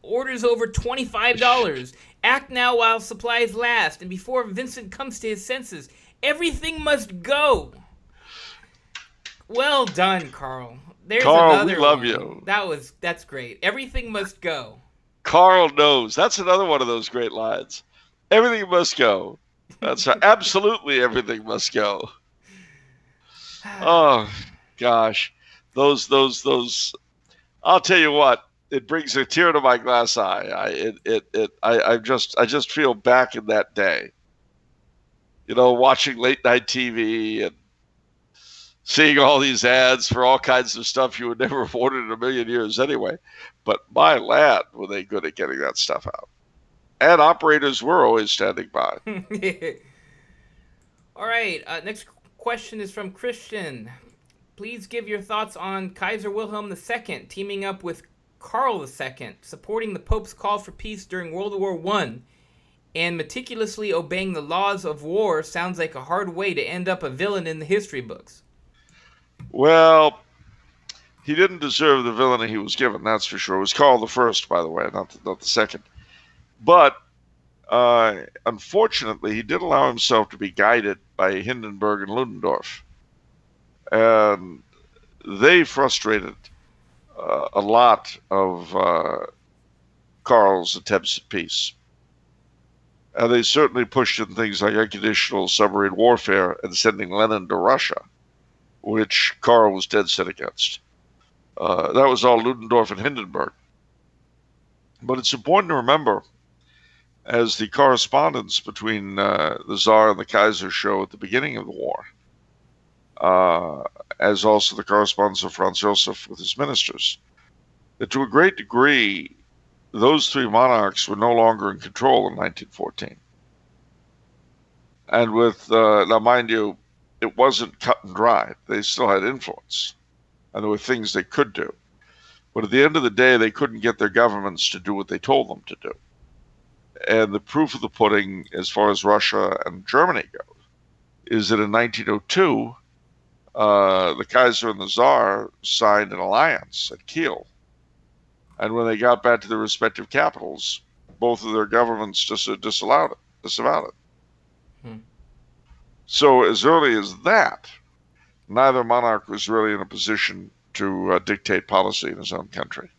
orders over $25. Act now while supplies last, and before Vincent comes to his senses. Everything must go. Well done, Karl. There's another we love one. you. That's great. Everything must go. Karl knows. That's another one of those great lines. Everything must go. That's right. Absolutely everything must go. Oh gosh. Those I'll tell you what, it brings a tear to my glass eye. I just feel back in that day. Watching late night TV and seeing all these ads for all kinds of stuff you would never have ordered in a million years anyway. But my lad, were they good at getting that stuff out. And operators were always standing by. All right, next question is from Christian. Please give your thoughts on Kaiser Wilhelm II teaming up with Karl II, supporting the Pope's call for peace during World War I, and meticulously obeying the laws of war. Sounds like a hard way to end up a villain in the history books. Well, he didn't deserve the villainy he was given, that's for sure. It was Karl the First, by the way, not the second. But unfortunately, he did allow himself to be guided by Hindenburg and Ludendorff. And they frustrated a lot of Karl's attempts at peace. And they certainly pushed in things like unconditional submarine warfare and sending Lenin to Russia, which Karl was dead set against. That was all Ludendorff and Hindenburg. But it's important to remember, as the correspondence between the Tsar and the Kaiser show at the beginning of the war, as also the correspondence of Franz Joseph with his ministers, that to a great degree, those three monarchs were no longer in control in 1914. And now mind you, it wasn't cut and dry. They still had influence, and there were things they could do. But at the end of the day, they couldn't get their governments to do what they told them to do. And the proof of the pudding, as far as Russia and Germany goes, is that in 1902, the Kaiser and the Tsar signed an alliance at Kiel. And when they got back to their respective capitals, both of their governments disavowed it. So as early as that, neither monarch was really in a position to dictate policy in his own country.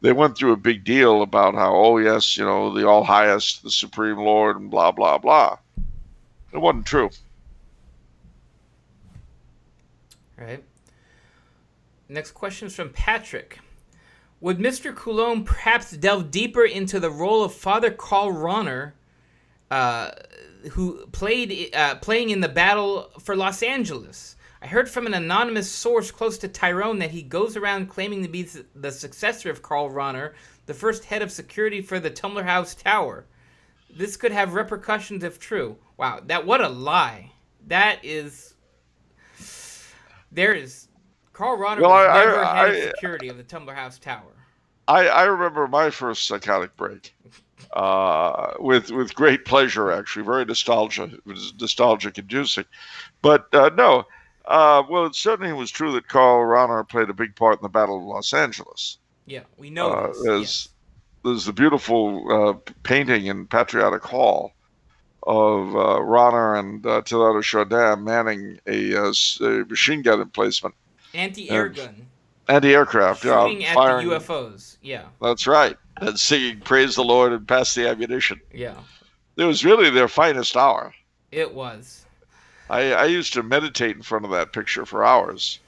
They went through a big deal about how, oh yes, the all highest, the supreme lord, and blah, blah, blah. It wasn't true. Right. Next question is from Patrick. Would Mr. Coulombe perhaps delve deeper into the role of Father Karl Rahner, who playing in the battle for Los Angeles? I heard from an anonymous source close to Tyrone that he goes around claiming to be the successor of Karl Rahner, the first head of security for the Tumbler House Tower. This could have repercussions if true. Wow, what a lie. Karl Rahner was never head of security of the Tumbler House Tower. I remember my first psychotic break with great pleasure, actually, very nostalgic inducing. But no, well, it certainly was true that Karl Rahner played a big part in the Battle of Los Angeles. Yeah, we know this. There's the beautiful painting in Patriotic Hall of Rahner and Teilhard de Chardin manning a machine gun emplacement. Anti-air gun. Anti-aircraft, shooting at firing, the UFOs, yeah. That's right. And singing Praise the Lord and Pass the Ammunition. Yeah. It was really their finest hour. It was. I used to meditate in front of that picture for hours.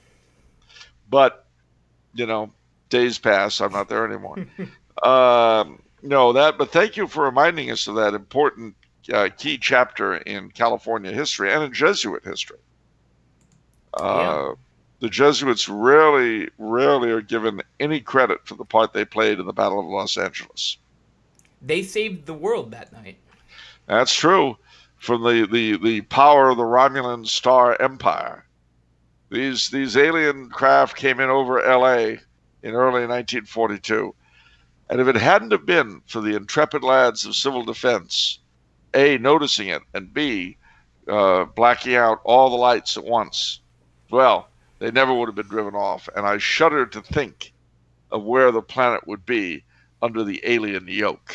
But, days pass. I'm not there anymore. But thank you for reminding us of that important key chapter in California history and in Jesuit history. The Jesuits rarely are given any credit for the part they played in the Battle of Los Angeles. They saved the world that night. That's true. From the power of the Romulan Star Empire. These alien craft came in over L.A. in early 1942. And if it hadn't have been for the intrepid lads of civil defense, A, noticing it, and B, blacking out all the lights at once, well, they never would have been driven off. And I shudder to think of where the planet would be under the alien yoke.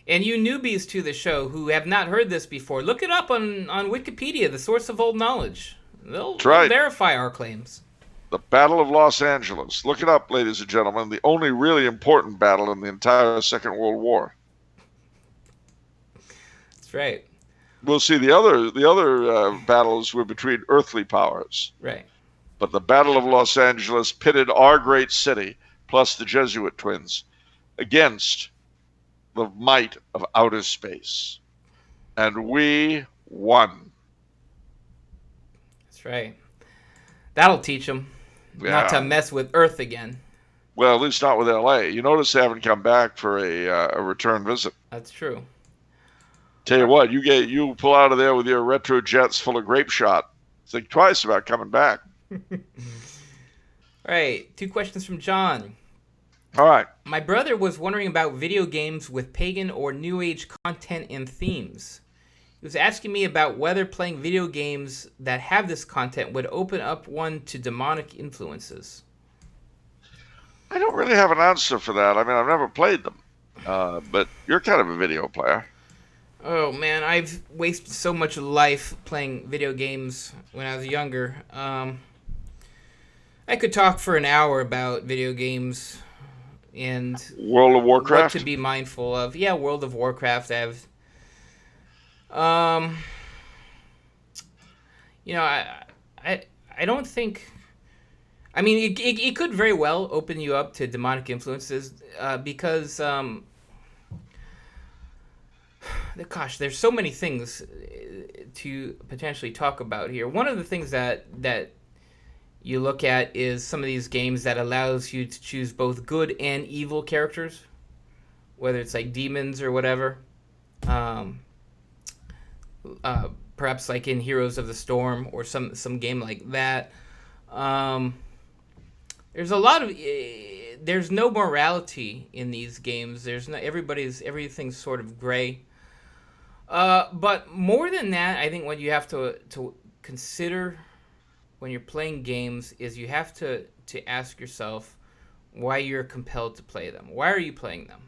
And you newbies to the show who have not heard this before, look it up on Wikipedia, the source of old knowledge. They'll verify our claims. The Battle of Los Angeles. Look it up, ladies and gentlemen. The only really important battle in the entire Second World War. That's right. We'll see the other battles were between earthly powers. Right. But the Battle of Los Angeles pitted our great city plus the Jesuit twins, against the might of outer space. And we won. That's right. That'll teach them not to Yeah. mess with Earth again. Well, at least not with LA. You notice they haven't come back for a return visit. That's true. Tell you what, you pull out of there with your retro jets full of grape shot. Think twice about coming back. All right, 2 questions from John. All right. My brother was wondering about video games with pagan or New Age content and themes. He was asking me about whether playing video games that have this content would open up one to demonic influences. I don't really have an answer for that. I mean, I've never played them. But you're kind of a video player. Oh man, I've wasted so much life playing video games when I was younger. I could talk for an hour about video games and World of Warcraft? what to be mindful of. Yeah, World of Warcraft. I don't think. I mean, it could very well open you up to demonic influences because gosh, there's so many things to potentially talk about here. One of the things that you look at is some of these games that allows you to choose both good and evil characters, whether it's like demons or whatever. Perhaps like in Heroes of the Storm or some game like that. There's a lot of there's no morality in these games. There's no everything's sort of gray. But more than that, I think what you have to consider when you're playing games is you have to ask yourself why you're compelled to play them. Why are you playing them?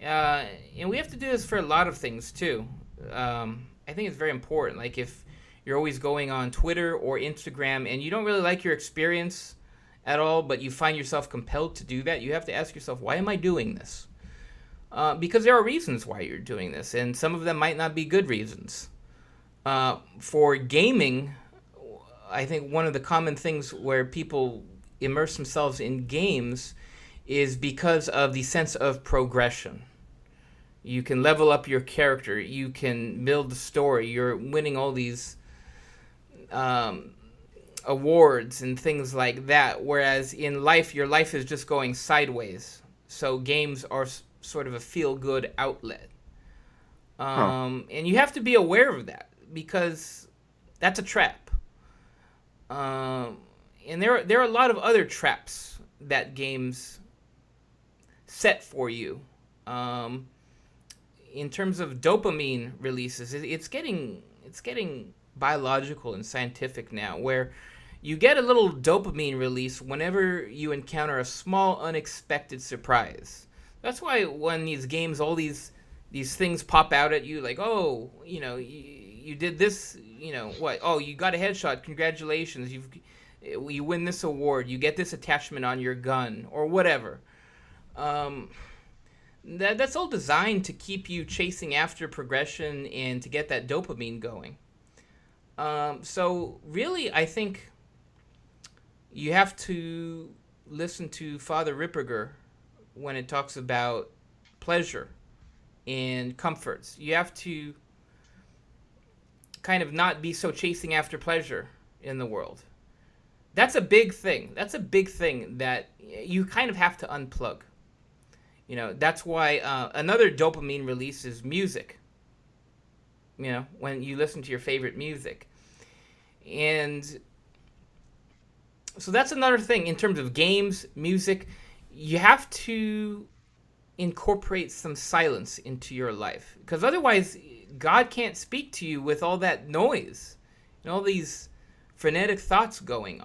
And we have to do this for a lot of things too. I think it's very important. Like if you're always going on Twitter or Instagram and you don't really like your experience at all, but you find yourself compelled to do that, you have to ask yourself, why am I doing this? Because there are reasons why you're doing this, and some of them might not be good reasons. For gaming, I think one of the common things where people immerse themselves in games is because of the sense of progression. You can level up your character. You can build the story. You're winning all these awards and things like that. Whereas in life, your life is just going sideways. So games are sort of a feel-good outlet. And you have to be aware of that because that's a trap. And there are a lot of other traps that games set for you. In terms of dopamine releases, it's getting biological and scientific now, where you get a little dopamine release whenever you encounter a small unexpected surprise. That's why when these games, all these things pop out at you, like, oh, you did this, what? Oh, you got a headshot. Congratulations! You win this award. You get this attachment on your gun, or whatever. That's all designed to keep you chasing after progression and to get that dopamine going. So really, I think you have to listen to Father Ripperger when it talks about pleasure and comforts. You have to kind of not be so chasing after pleasure in the world. That's a big thing. That's a big thing that you kind of have to unplug. That's why another dopamine release is music. When you listen to your favorite music. And so that's another thing in terms of games, music. You have to incorporate some silence into your life. Because otherwise, God can't speak to you with all that noise and all these frenetic thoughts going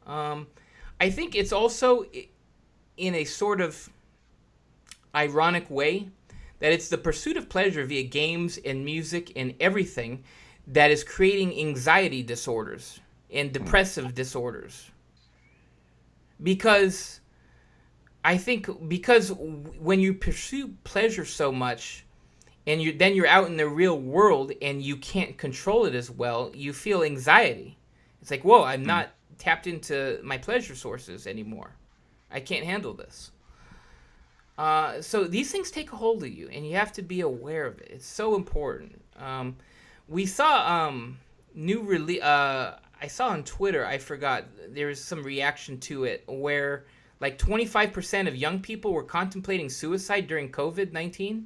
on. I think it's also in a sort of ironic way that it's the pursuit of pleasure via games and music and everything that is creating anxiety disorders and depressive disorders. Because I think when you pursue pleasure so much and then you're out in the real world and you can't control it as well, you feel anxiety. It's like, whoa, I'm not tapped into my pleasure sources anymore. I can't handle this. So these things take a hold of you, and you have to be aware of it. It's so important. We saw new release. I saw on Twitter. I forgot. There was some reaction to it where like 25% of young people were contemplating suicide during COVID-19,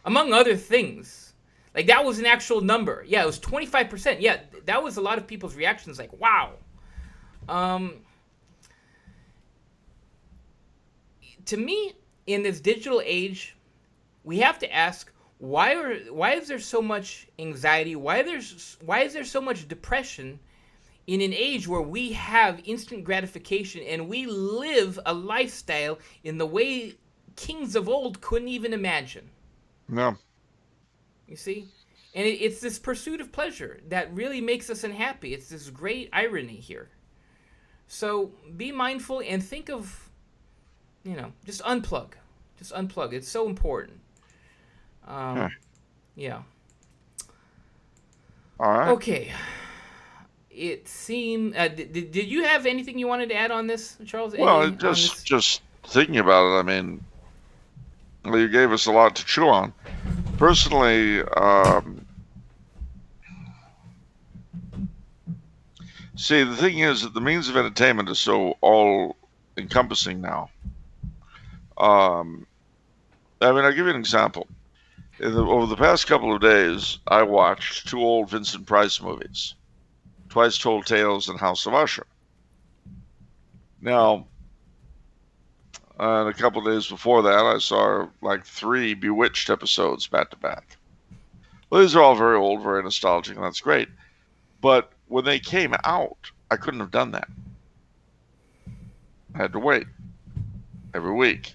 among other things. Like that was an actual number. Yeah, it was 25%. Yeah, that was a lot of people's reactions. Like, wow. To me, in this digital age, we have to ask why is there so much anxiety? Why is there so much depression in an age where we have instant gratification and we live a lifestyle in the way kings of old couldn't even imagine? No. You see? And it's this pursuit of pleasure that really makes us unhappy. It's this great irony here. So be mindful and think of, just unplug. Just unplug. It's so important. Yeah. All right. Okay. It seemed. Did you have anything you wanted to add on this, Charles? Well, just thinking about it, I mean, you gave us a lot to chew on. Personally, see, the thing is that the means of entertainment is so all-encompassing now. I mean, I'll give you an example. Over the past couple of days, I watched 2 old Vincent Price movies, Twice Told Tales and House of Usher. Now, a couple of days before that, I saw like 3 Bewitched episodes back to back. Well, these are all very old, very nostalgic, and that's great. But when they came out, I couldn't have done that. I had to wait every week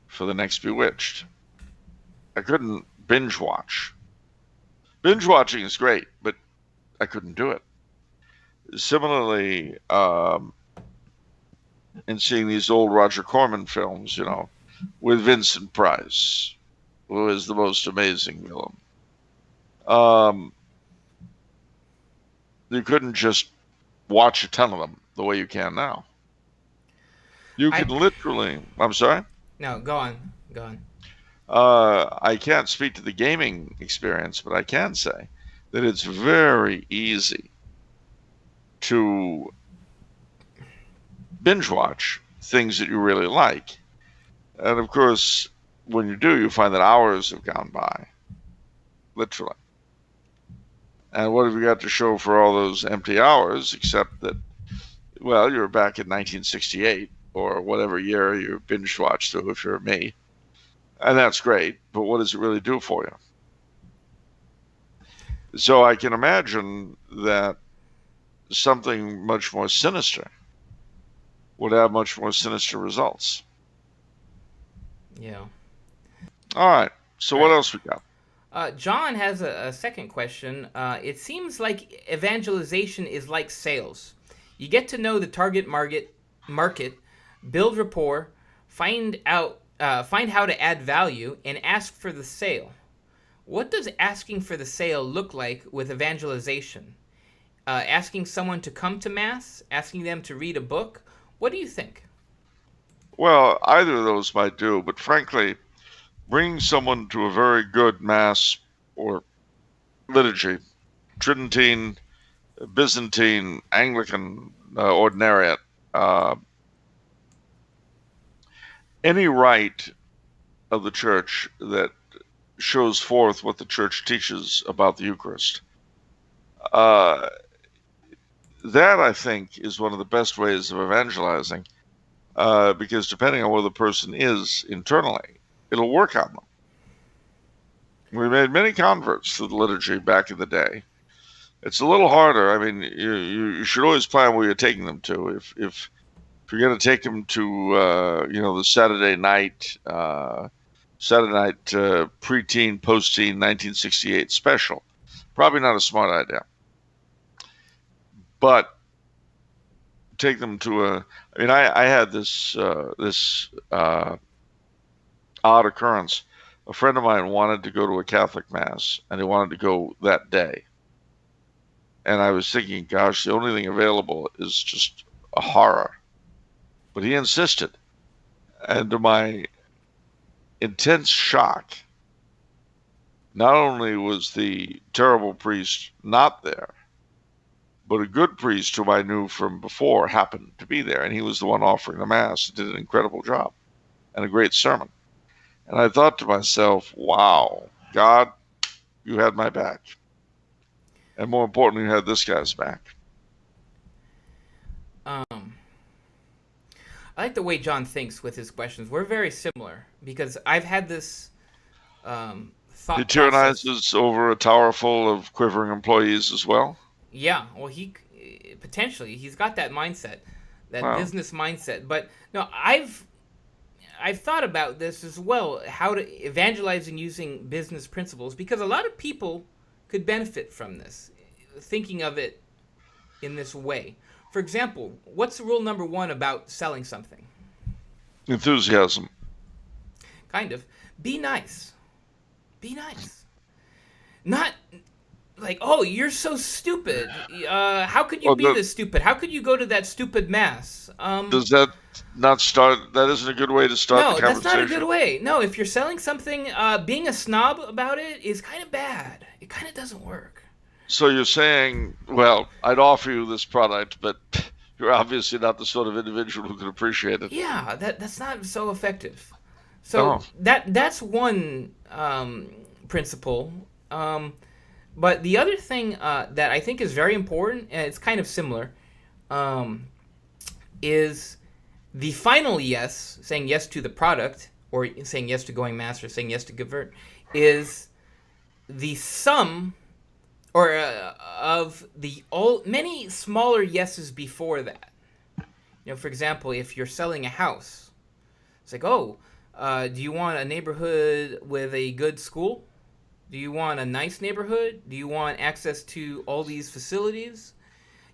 for the next Bewitched. I couldn't binge watch. Binge watching is great, but I couldn't do it. Similarly, in seeing these old Roger Corman films, with Vincent Price, who is the most amazing villain. You couldn't just watch a ton of them the way you can now. You can literally... I'm sorry? No, go on. I can't speak to the gaming experience, but I can say that it's very easy to binge watch things that you really like. And of course, when you do, you find that hours have gone by. Literally. And what have you got to show for all those empty hours, except that, well, you're back in 1968 or whatever year you binge watched through, if you're me. And that's great, but what does it really do for you? So I can imagine that something much more sinister would have much more sinister results. Yeah. All right. So what else we got? John has a second question. It seems like evangelization is like sales. You get to know the target market, build rapport, find how to add value, and ask for the sale. What does asking for the sale look like with evangelization? Asking someone to come to Mass? Asking them to read a book? What do you think? Well, either of those might do, but frankly, bringing someone to a very good Mass or liturgy, Tridentine, Byzantine, Anglican, ordinariate, any rite of the Church that shows forth what the Church teaches about the Eucharist. That, I think, is one of the best ways of evangelizing, because depending on where the person is internally, it'll work on them. We made many converts to the liturgy back in the day. It's a little harder. I mean, you should always plan where you're taking them to. If you're going to take them to, the Saturday night preteen, post-teen 1968 special, probably not a smart idea. But take them to I had this odd occurrence. A friend of mine wanted to go to a Catholic Mass, and he wanted to go that day. And I was thinking, gosh, the only thing available is just a horror. But he insisted. And to my intense shock, not only was the terrible priest not there, but a good priest whom I knew from before happened to be there, and he was the one offering the Mass and did an incredible job and a great sermon. And I thought to myself, wow, God, you had my back. And more importantly, you had this guy's back. I like the way John thinks with his questions. We're very similar because I've had this thought He process. tyrannizes over a tower full of quivering employees as well. Yeah, well, he potentially he's got that mindset, that Wow. business mindset. But no, I've thought about this as well, how to evangelizing using business principles, because a lot of people could benefit from this, thinking of it in this way. For example, what's rule number one about selling something? Enthusiasm. Kind of. Be nice. Be nice. Not like, oh, you're so stupid. How could you Well, be this stupid? How could you go to that stupid mass? does that not start? That isn't a good way to start No, the that's conversation. not a good way. No, if you're selling something, being a snob about it is kind of bad. It kind of doesn't work. So you're saying, well, I'd offer you this product, but you're obviously not the sort of individual who can appreciate it. Yeah, that's not so effective. So Oh. that's one principle. But the other thing that I think is very important, and it's kind of similar, is the final yes, saying yes to the product, or saying yes to going mass, or saying yes to convert, is the sum or of the many smaller yeses before that. You know, for example, if you're selling a house, it's like, oh, do you want a neighborhood with a good school? Do you want a nice neighborhood? Do you want access to all these facilities?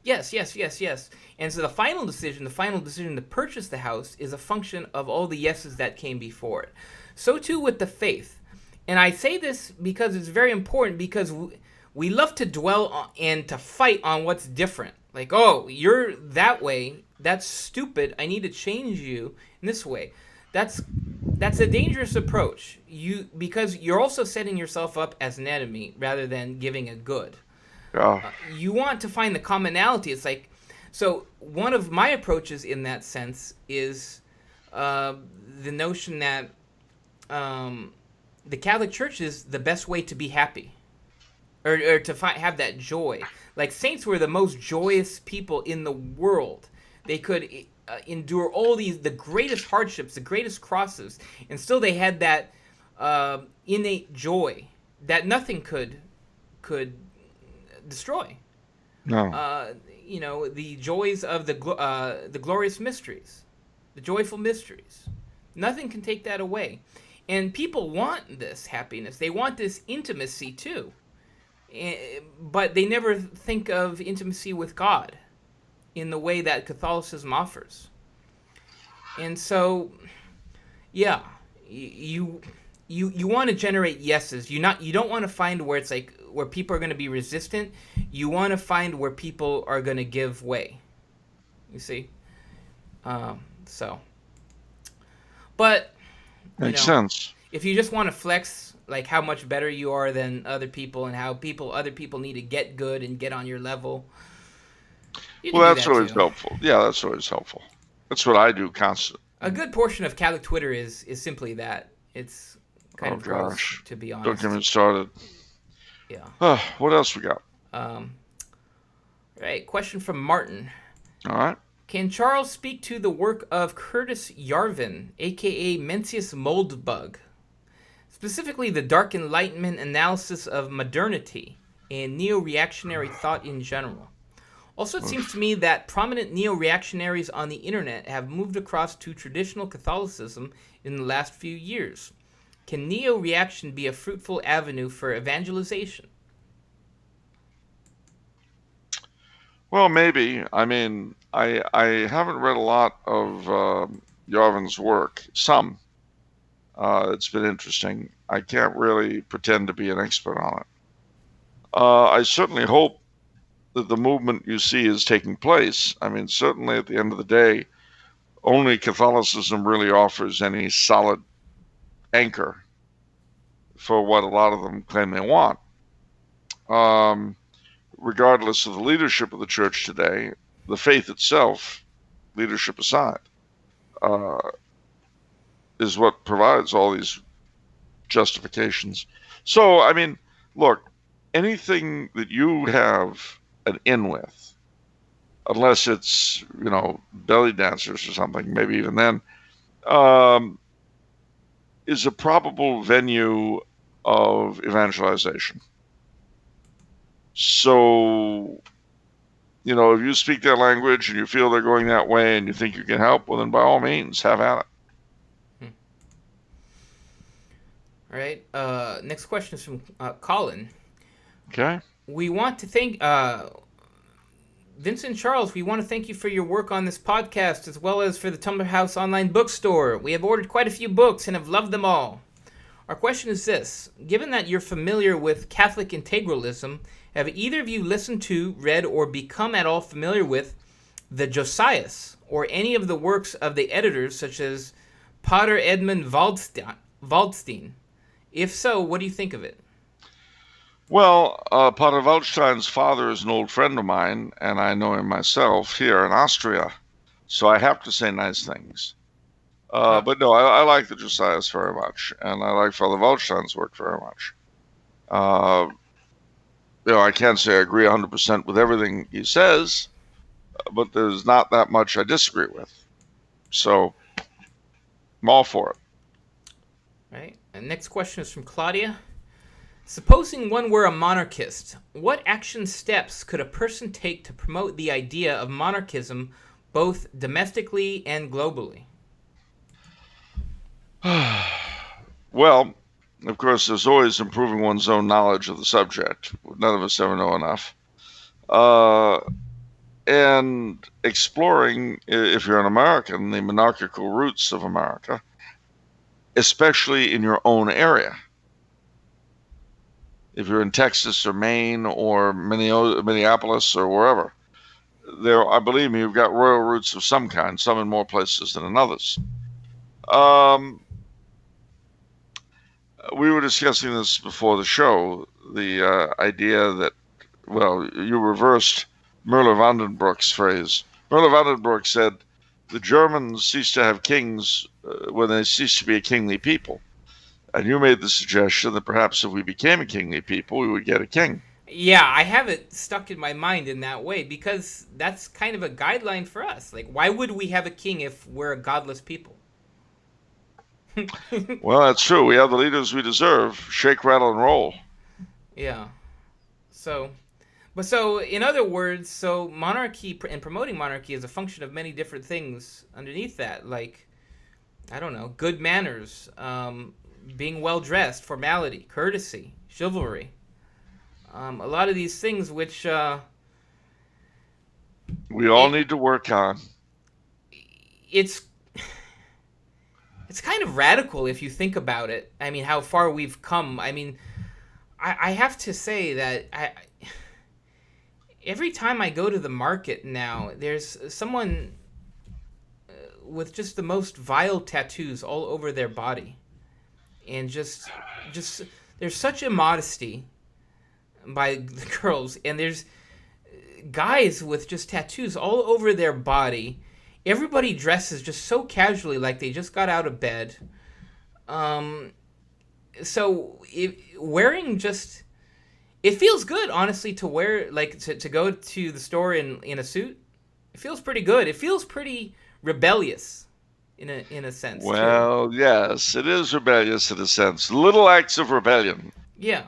Yes, yes, yes, yes. And so the final decision to purchase the house is a function of all the yeses that came before it. So too with the faith. And I say this because it's very important, because we love to dwell on and to fight on what's different. Like, oh, you're that way. That's stupid. I need to change you in this way. That's a dangerous approach. Because you're also setting yourself up as an enemy rather than giving a good. Yeah. You want to find the commonality. It's like, so one of my approaches in that sense is the notion that the Catholic Church is the best way to be happy, or to have that joy. Like, saints were the most joyous people in the world. They could endure all the greatest hardships, the greatest crosses, and still they had that innate joy that nothing could destroy. No. You know, the joys of the glorious mysteries, the joyful mysteries. Nothing can take that away. And people want this happiness. They want this intimacy too. But they never think of intimacy with God in the way that Catholicism offers. And so, yeah, you want to generate yeses. You don't want to find where it's like where people are going to be resistant. You want to find where people are going to give way. You see, so. But Makes sense. If you just want to flex like how much better you are than other people and how other people need to get good and get on your level, well, that's always helpful. Yeah, that's always helpful. That's what I do constantly. A good portion of Catholic Twitter is simply that. It's kind of gross, gosh, to be honest. Don't get me started. Yeah. What else we got? Right. Question from Martin. All right. Can Charles speak to the work of Curtis Yarvin, a.k.a. Mencius Moldbug, specifically the Dark Enlightenment analysis of modernity and neo-reactionary thought in general? Also, it seems to me that prominent neo-reactionaries on the internet have moved across to traditional Catholicism in the last few years. Can neo-reaction be a fruitful avenue for evangelization? Well, maybe. I mean, I haven't read a lot of Yarvin's work. Some. It's been interesting. I can't really pretend to be an expert on it. I certainly hope that the movement you see is taking place. I mean, certainly at the end of the day, only Catholicism really offers any solid anchor for what a lot of them claim they want. Regardless of the leadership of the church today, the faith itself, leadership aside, is what provides all these justifications. So, I mean, look, anything that you have an in with, unless it's, belly dancers or something, maybe even then, is a probable venue of evangelization. So, if you speak their language and you feel they're going that way and you think you can help, well, then by all means, have at it. All right. Next question is from Colin. Okay. We want to thank Vincent Charles. We want to thank you for your work on this podcast as well as for the Tumblr House online bookstore. We have ordered quite a few books and have loved them all. Our question is this. Given that you're familiar with Catholic integralism, have either of you listened to, read, or become at all familiar with the Josias or any of the works of the editors such as Pater Edmund Waldstein? If so, what do you think of it? Well, Pater Waldstein's father is an old friend of mine, and I know him myself here in Austria, so I have to say nice things. But no, I like the Josias very much, and I like Father Waldstein's work very much. I can't say I agree 100% with everything he says, but there's not that much I disagree with. So, I'm all for it. Right. And next question is from Claudia. Supposing one were a monarchist, what action steps could a person take to promote the idea of monarchism both domestically and globally? Well, of course, there's always improving one's own knowledge of the subject. None of us ever know enough. And exploring, if you're an American, the monarchical roots of America, especially in your own area. If you're in Texas or Maine or Minneapolis or wherever, I believe me, you've got royal roots of some kind, some in more places than in others. We were discussing this before the show, the idea that, you reversed Merle Vandenbroek's phrase. Merle Vandenbroek said, the Germans ceased to have kings when they ceased to be a kingly people. And you made the suggestion that perhaps if we became a kingly people, we would get a king. Yeah, I have it stuck in my mind in that way because that's kind of a guideline for us. Like, why would we have a king if we're a godless people? Well, that's true. We have the leaders we deserve. Shake, rattle, and roll. Yeah. So in other words, monarchy and promoting monarchy is a function of many different things underneath that. Like, I don't know, good manners, being well-dressed, formality, courtesy, chivalry. A lot of these things which... we all need to work on. It's kind of radical if you think about it. I mean, how far we've come. I mean, I have to say that every time I go to the market now, there's someone with just the most vile tattoos all over their body. And just there's such immodesty by the girls, and there's guys with just tattoos all over their body. Everybody dresses just so casually, like they just got out of bed. So wearing just, it feels good, honestly, to wear, like to go to the store in a suit. It feels pretty good. It feels pretty rebellious. In a sense. Well, too. Yes, it is rebellious in a sense. Little acts of rebellion. Yeah.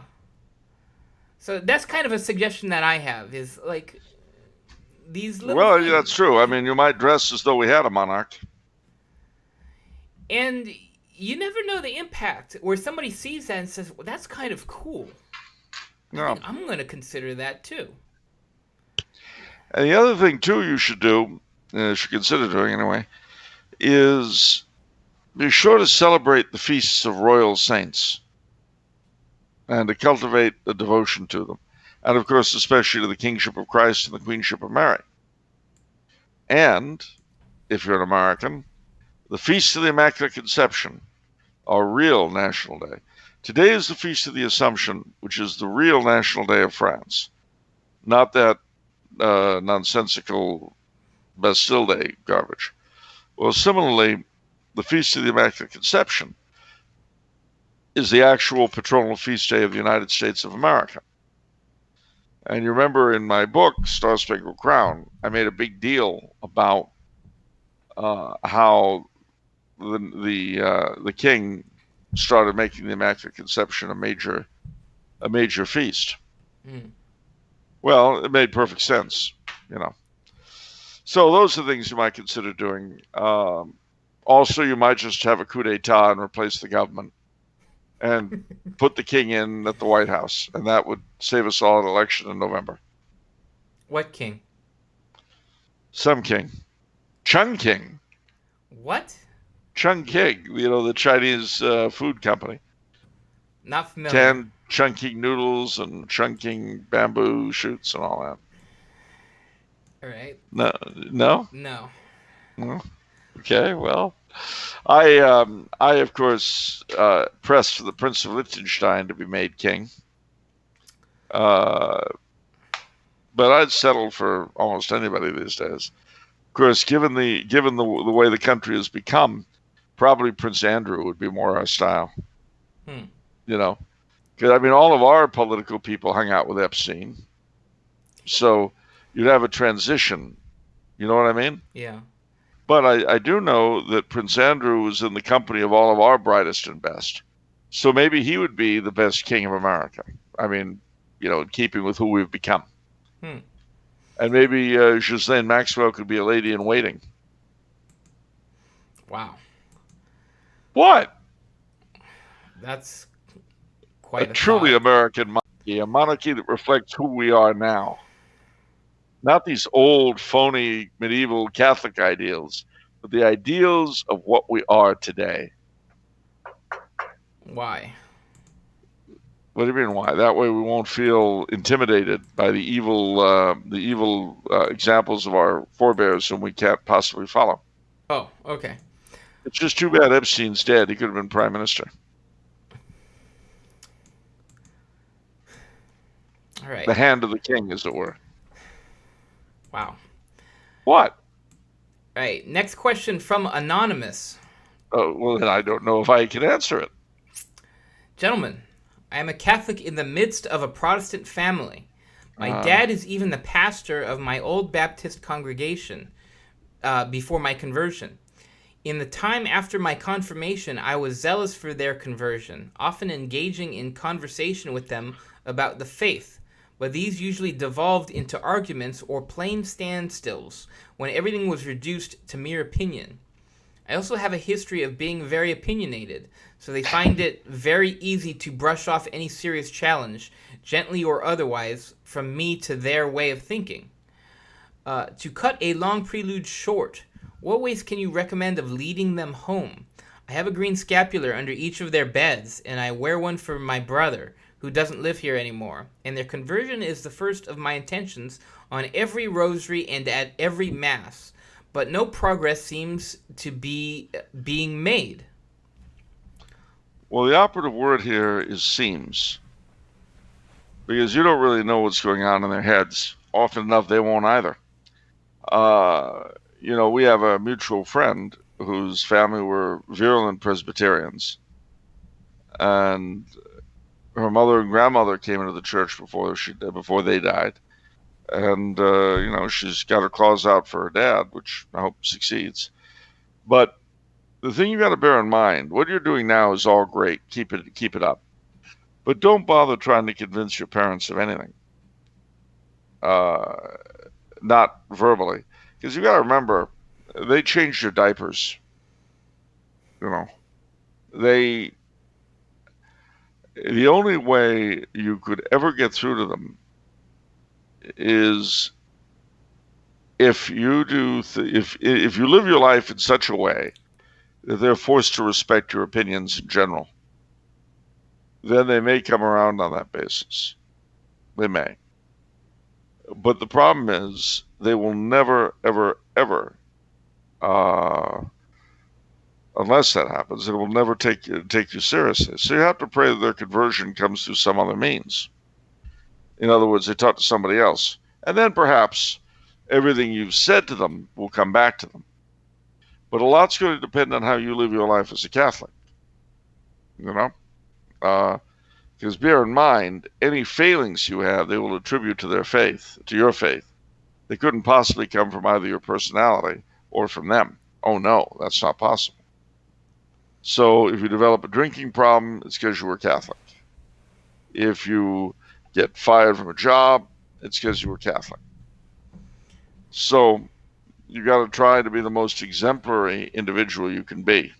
So that's kind of a suggestion that I have, is like these little things. That's true. I mean, you might dress as though we had a monarch. And you never know the impact where somebody sees that and says, well, that's kind of cool. No. I'm going to consider that too. And the other thing too you should do, should consider doing anyway, is be sure to celebrate the feasts of royal saints and to cultivate a devotion to them. And of course, especially to the kingship of Christ and the queenship of Mary. And if you're an American, the Feast of the Immaculate Conception, our real national day. Today is the Feast of the Assumption, which is the real national day of France, not that nonsensical Bastille Day garbage. Well, similarly, the Feast of the Immaculate Conception is the actual patronal feast day of the United States of America. And you remember in my book, Star Spangled Crown, I made a big deal about how the king started making the Immaculate Conception a major feast. Mm. Well, it made perfect sense, you know. So those are things you might consider doing. Also, you might just have a coup d'etat and replace the government and put the king in at the White House, and that would save us all an election in November. What king? Some king. Chung King. What? Chung King, the Chinese food company. Not familiar. Canned chunking noodles and chunking bamboo shoots and all that. All right. No? No? No. Okay, well, I of course pressed for the Prince of Liechtenstein to be made king, but I'd settle for almost anybody these days. Of course, given the way the country has become, probably Prince Andrew would be more our style. Because I mean, all of our political people hung out with Epstein, so you'd have a transition. You know what I mean? Yeah. But I do know that Prince Andrew was in the company of all of our brightest and best. So maybe he would be the best king of America. I mean, in keeping with who we've become. And maybe Ghislaine Maxwell could be a lady in waiting. Wow. What? That's quite a truly thought. American monarchy, a monarchy that reflects who we are now. Not these old, phony, medieval Catholic ideals, but the ideals of what we are today. Why? What do you mean, why? That way we won't feel intimidated by the evil examples of our forebears whom we can't possibly follow. Oh, okay. It's just too bad Epstein's dead. He could have been prime minister. All right. The hand of the king, as it were. Wow. What? All right. Next question from Anonymous. Oh, well, then I don't know if I can answer it. Gentlemen, I am a Catholic in the midst of a Protestant family. My dad is even the pastor of my old Baptist congregation before my conversion. In the time after my confirmation, I was zealous for their conversion, often engaging in conversation with them about the faith, but these usually devolved into arguments or plain standstills when everything was reduced to mere opinion. I also have a history of being very opinionated, so they find it very easy to brush off any serious challenge, gently or otherwise, from me to their way of thinking. To cut a long prelude short, what ways can you recommend of leading them home? I have a green scapular under each of their beds, and I wear one for my brother, who doesn't live here anymore, and their conversion is the first of my intentions on every rosary and at every mass, but no progress seems to be being made. Well, the operative word here is seems, because you don't really know what's going on in their heads. Often enough, they won't either. We have a mutual friend whose family were virulent Presbyterians, and her mother and grandmother came into the church before they died, and she's got her claws out for her dad, which I hope succeeds. But the thing you got to bear in mind, what you're doing now is all great. Keep it up, but don't bother trying to convince your parents of anything. Not verbally, because you got to remember, they changed your diapers. The only way you could ever get through to them is if you if you live your life in such a way that they're forced to respect your opinions in general. Then they may come around on that basis. They may. But the problem is they will never, ever, ever Uh, unless that happens, it will never take you seriously. So you have to pray that their conversion comes through some other means. In other words, they talk to somebody else, and then perhaps everything you've said to them will come back to them. But a lot's going to depend on how you live your life as a Catholic. You know, because bear in mind, any failings you have, they will attribute to their faith, to your faith. They couldn't possibly come from either your personality or from them. Oh no, that's not possible. So if you develop a drinking problem, it's because you were Catholic. If you get fired from a job, it's because you were Catholic. So you got to try to be the most exemplary individual you can be.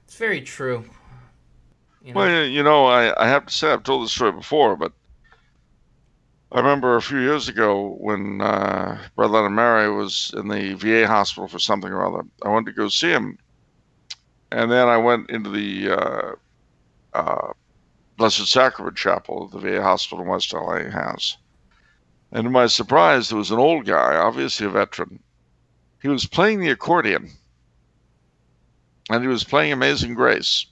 It's very true. You know? Well, I have to say, I've told this story before, but I remember a few years ago when Brother and Mary was in the VA hospital for something or other. I went to go see him, and then I went into the Blessed Sacrament Chapel that the VA hospital in West LA has. And to my surprise, there was an old guy, obviously a veteran. He was playing the accordion, and he was playing Amazing Grace.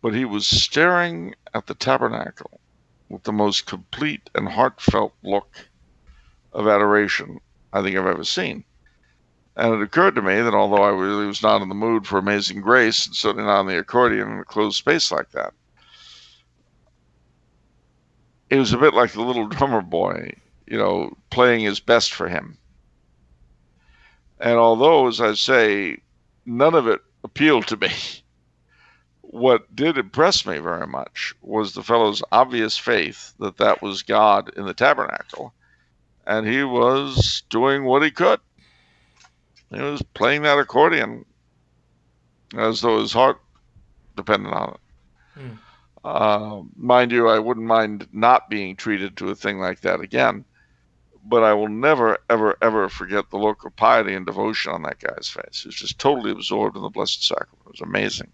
But he was staring at the tabernacle with the most complete and heartfelt look of adoration I think I've ever seen. And it occurred to me that although I really was not in the mood for Amazing Grace, and certainly not on the accordion in a closed space like that, it was a bit like the little drummer boy, playing his best for him. And although, as I say, none of it appealed to me, what did impress me very much was the fellow's obvious faith that that was God in the tabernacle, and he was doing what he could. He was playing that accordion as though his heart depended on it. Mind you, I wouldn't mind not being treated to a thing like that again, but I will never, ever, ever forget the look of piety and devotion on that guy's face. He was just totally absorbed in the Blessed Sacrament. It was amazing.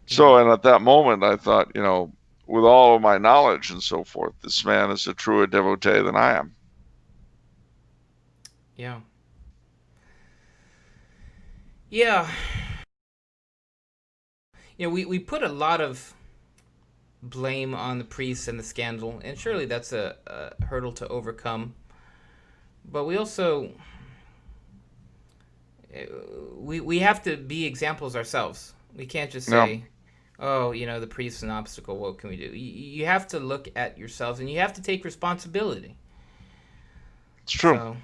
So, and at that moment, I thought, with all of my knowledge and so forth, this man is a truer devotee than I am. Yeah. Yeah. We put a lot of blame on the priests and the scandal, and surely that's a hurdle to overcome. But we also we have to be examples ourselves. We can't just say, "Oh, the priest's an obstacle. What can we do?" You have to look at yourselves, and you have to take responsibility. It's true. So,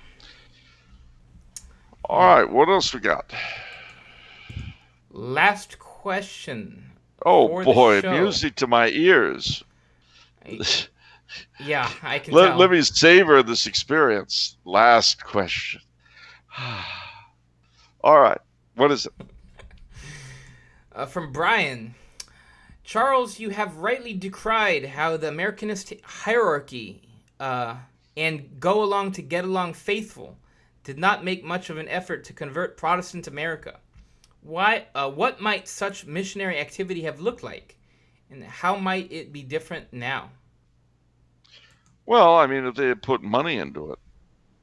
all right, what else we got? Last question. Oh boy, music to my ears. Yeah, I can tell. Let me savor this experience. Last question. All right, what is it? From Brian. Charles, you have rightly decried how the Americanist hierarchy and go along to get along faithful did not make much of an effort to convert Protestant America. What might such missionary activity have looked like, and how might it be different now? Well, I mean, if they had put money into it,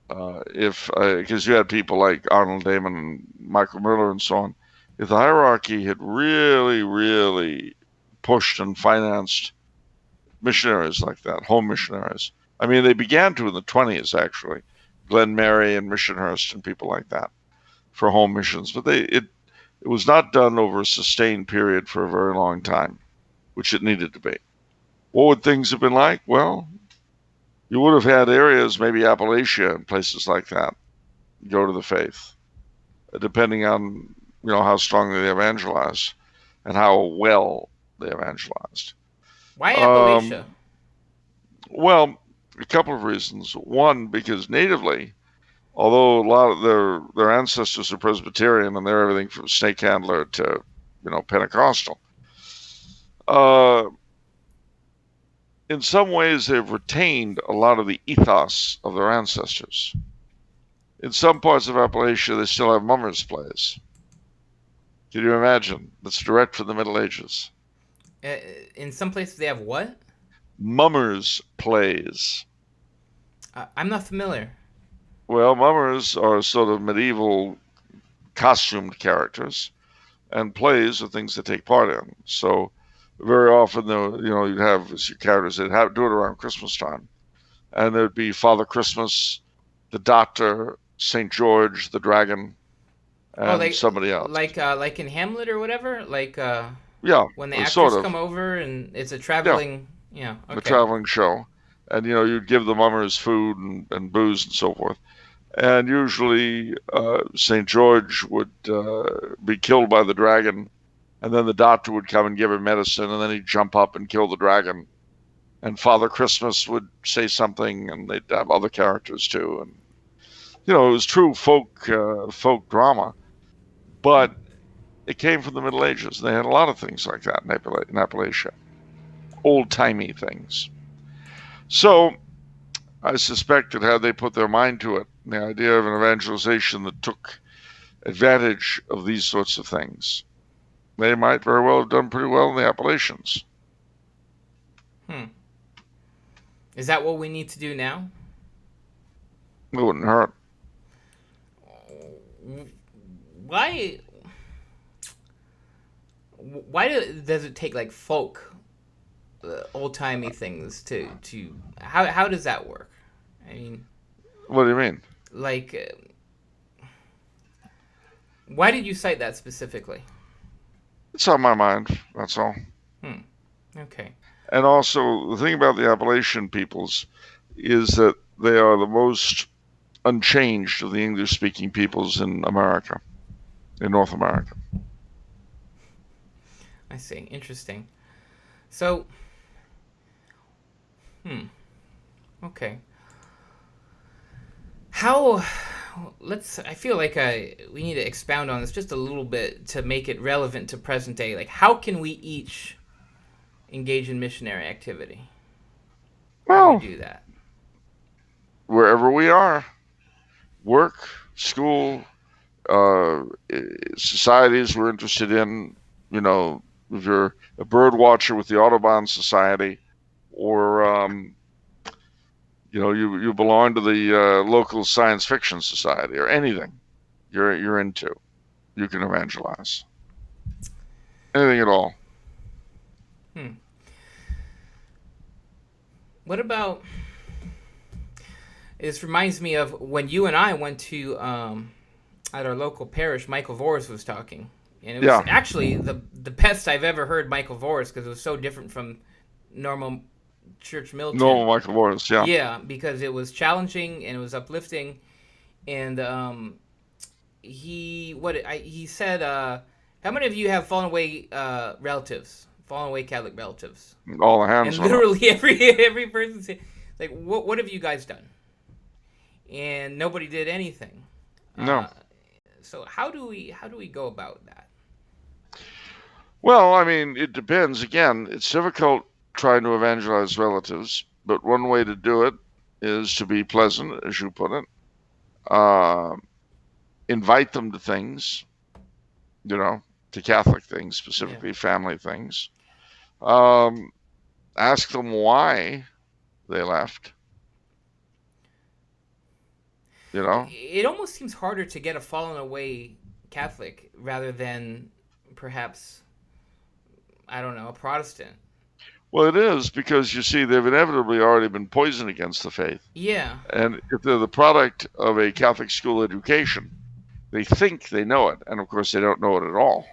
because you had people like Arnold Damon and Michael Miller and so on, if the hierarchy had really, really pushed and financed missionaries like that, home missionaries. I mean, they began to in the 20s, actually. Glenn Mary and Missionhurst and people like that for home missions. But it was not done over a sustained period for a very long time, which it needed to be. What would things have been like? Well, you would have had areas, maybe Appalachia and places like that, go to the faith, depending on how strongly they evangelized and how well they evangelized. Why Appalachia? Well, a couple of reasons. One, because natively, although a lot of their ancestors are Presbyterian and they're everything from snake handler to Pentecostal, in some ways they've retained a lot of the ethos of their ancestors. In some parts of Appalachia, they still have mummers' plays. Can you imagine? That's direct from the Middle Ages. In some places they have what? Mummers' plays. I'm not familiar. Well, mummers are sort of medieval costumed characters, and plays are things they take part in. So very often, though, you'd have your characters that do it around Christmas time, and there'd be Father Christmas, the Doctor, Saint George, the Dragon, Oh, and somebody else. like in Hamlet or whatever, Yeah, when the sort actors of. come over and it's a Yeah, traveling. Yeah. a Okay. traveling show, and you'd give the mummers food and booze and so forth. And usually, Saint George would be killed by the dragon, and then the doctor would come and give him medicine, and then he'd jump up and kill the dragon. And Father Christmas would say something, and they'd have other characters too. And it was true folk drama, but it came from the Middle Ages. They had a lot of things like that in Appalachia, old timey things. So I suspect that had they put their mind to it, the idea of an evangelization that took advantage of these sorts of things, they might very well have done pretty well in the Appalachians. Hmm. Is that what we need to do now? It wouldn't hurt. Why? Does it take like folk, old timey things to how does that work? I mean, What do you mean? like, why did you cite that specifically? It's on my mind, that's all. Hmm. Okay. And also, the thing about the Appalachian peoples is that they are the most unchanged of the English speaking peoples in America, in North America. I see. Interesting. So, okay. How? I feel like we need to expound on this just a little bit to make it relevant to present day. Like, how can we each engage in missionary activity? How do we Well, do that? wherever we are, work, school, uh, societies we're interested in, if you're a bird watcher with the Audubon Society, or you belong to the local science fiction society, or anything you're into, you can evangelize. Anything at all. Hmm. What about? This reminds me of when you and I went to at our local parish. Michael Voris was talking, and it was Yeah, actually the best I've ever heard Michael Voris because it was so different from normal church normal militant. Michael Morris. Yeah, Yeah, because it was challenging and it was uplifting, and he said, how many of you have fallen away relatives, fallen away Catholic relatives? all the hands And went up. literally every person said, like, what have you guys done? And nobody did anything. No. So how do we go about that? Well, I mean, it depends. Again, it's difficult trying to evangelize relatives, but one way to do it is to be pleasant, as you put it. Uh, Invite them to things, to Catholic things, Yeah. specifically family things. Um, Ask them why they left. You know. It almost seems harder to get a fallen away Catholic rather than perhaps, I don't know, a Protestant. Well, it is because you see, they've inevitably already been poisoned against the faith. Yeah. And if they're the product of a Catholic school education, they think they know it, and of course they don't know it at all.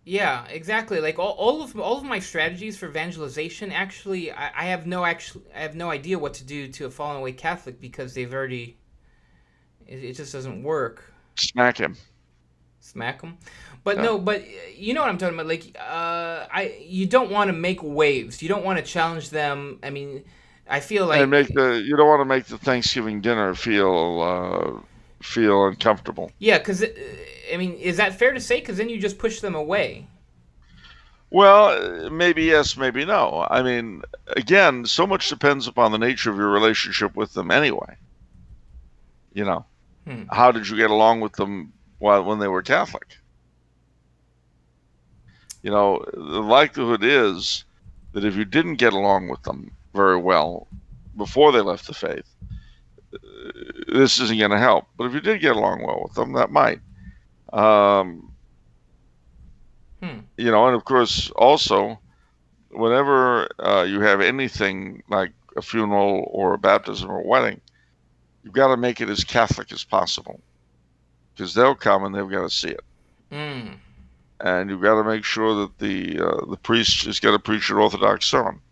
Yeah, exactly. Like all of my strategies for evangelization, actually, I have no idea what to do to a fallen away Catholic because they've already, it just doesn't work. Smack him. Smack them, but Yeah. no, but you know what I'm talking about. Like, you don't want to make waves. You don't want to challenge them. I mean, I feel And like, you don't want to make the Thanksgiving dinner feel uncomfortable. yeah, because I mean, is that fair to say? Because then you just push them away. Well, maybe yes, maybe no. I mean, again, so much depends upon the nature of your relationship with them anyway. Hmm. How did you get along with them when they were Catholic? The likelihood is that if you didn't get along with them very well before they left the faith, this isn't going to help. But if you did get along well with them, that might. Um, You know, and of course, also, whenever you have anything like a funeral or a baptism or a wedding, you've got to make it as Catholic as possible, because they'll come and they've got to see it. And you've got to make sure that the priest is going to preach an Orthodox sermon.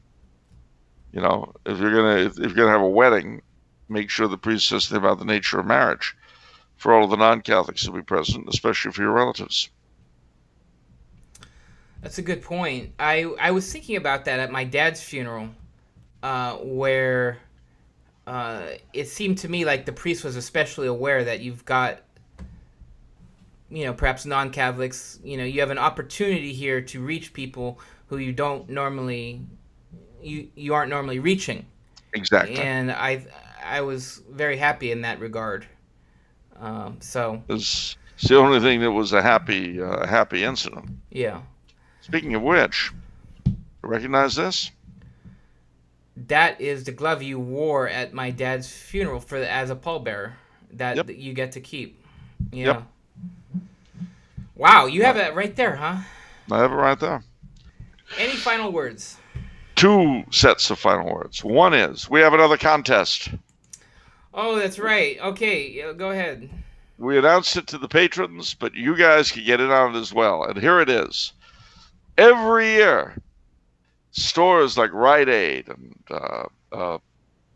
You know, if you're gonna have a wedding, make sure the priest says something about the nature of marriage for all of the non-Catholics to be present, especially for your relatives. That's a good point. I was thinking about that at my dad's funeral, where it seemed to me like the priest was especially aware that you've got, perhaps non-Catholics. You have an opportunity here to reach people who you don't normally, you aren't normally reaching. Exactly. And I was very happy in that regard. So it's the only thing that was a happy incident. Yeah. Speaking of which, recognize this? That is the glove you wore at my dad's funeral as a pallbearer that you get to keep. Yeah. Yep. Wow, you have it right there, huh? I have it right there. Any final words? 2 sets of final words. One is, we have another contest. Oh, that's right. Okay, go ahead. We announced it to the patrons, but you guys can get in on it as well. And here it is. Every year, stores like Rite Aid and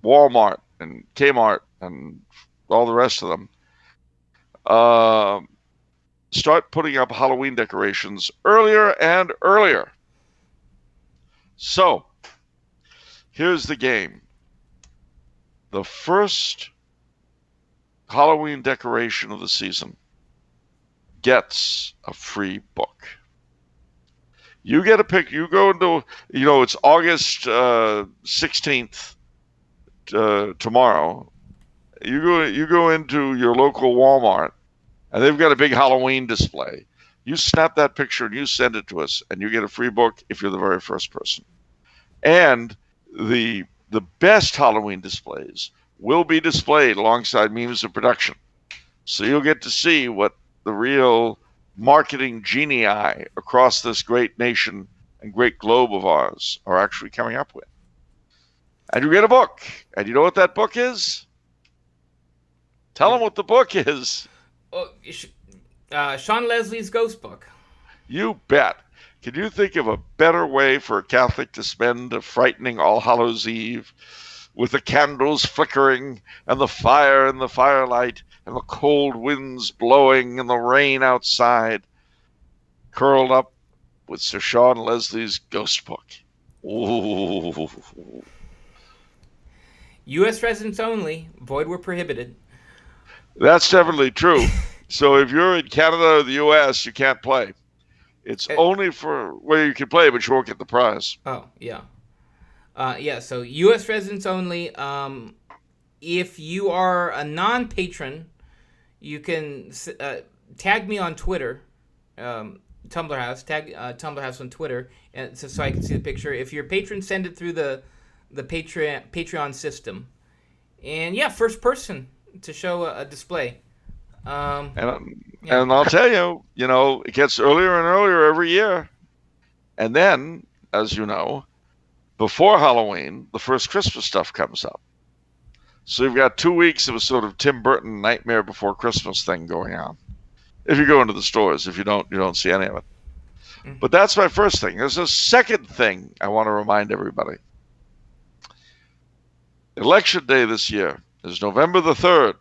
Walmart and Kmart and all the rest of them start putting up Halloween decorations earlier and earlier. So, here's the game. The first Halloween decoration of the season gets a free book. You get a pick. You go into, it's August 16th tomorrow. You go into your local Walmart, and they've got a big Halloween display. You snap that picture and you send it to us, and you get a free book if you're the very first person. And the best Halloween displays will be displayed alongside memes of production. So you'll get to see what the real marketing genii across this great nation and great globe of ours are actually coming up with. And you get a book. And you know what that book is? Tell them what the book is. Oh, Sean Leslie's Ghost Book. You bet. Can you think of a better way for a Catholic to spend a frightening All Hallows Eve with the candles flickering and the fire and the firelight and the cold winds blowing and the rain outside, curled up with Sir Sean Leslie's Ghost Book? Ooh. U.S. residents only. Void were prohibited. That's definitely true. So if you're in Canada or the U.S., you can't play. It's only for where you can play, but you won't get the prize. Oh, yeah. So U.S. residents only. If you are a non-patron, you can tag me on Twitter, Tumblr House, tag Tumblr House on Twitter, and so I can see the picture. If you're a patron, send it through the Patreon system. And yeah, first person to show a display. And I'll tell you, it gets earlier and earlier every year. And then, as you know, before Halloween, the first Christmas stuff comes up. So you've got 2 weeks of a sort of Tim Burton Nightmare Before Christmas thing going on. If you go into the stores, if you don't, you don't see any of it. Mm-hmm. But that's my first thing. There's a second thing I want to remind everybody. Election Day this year is November the 3rd,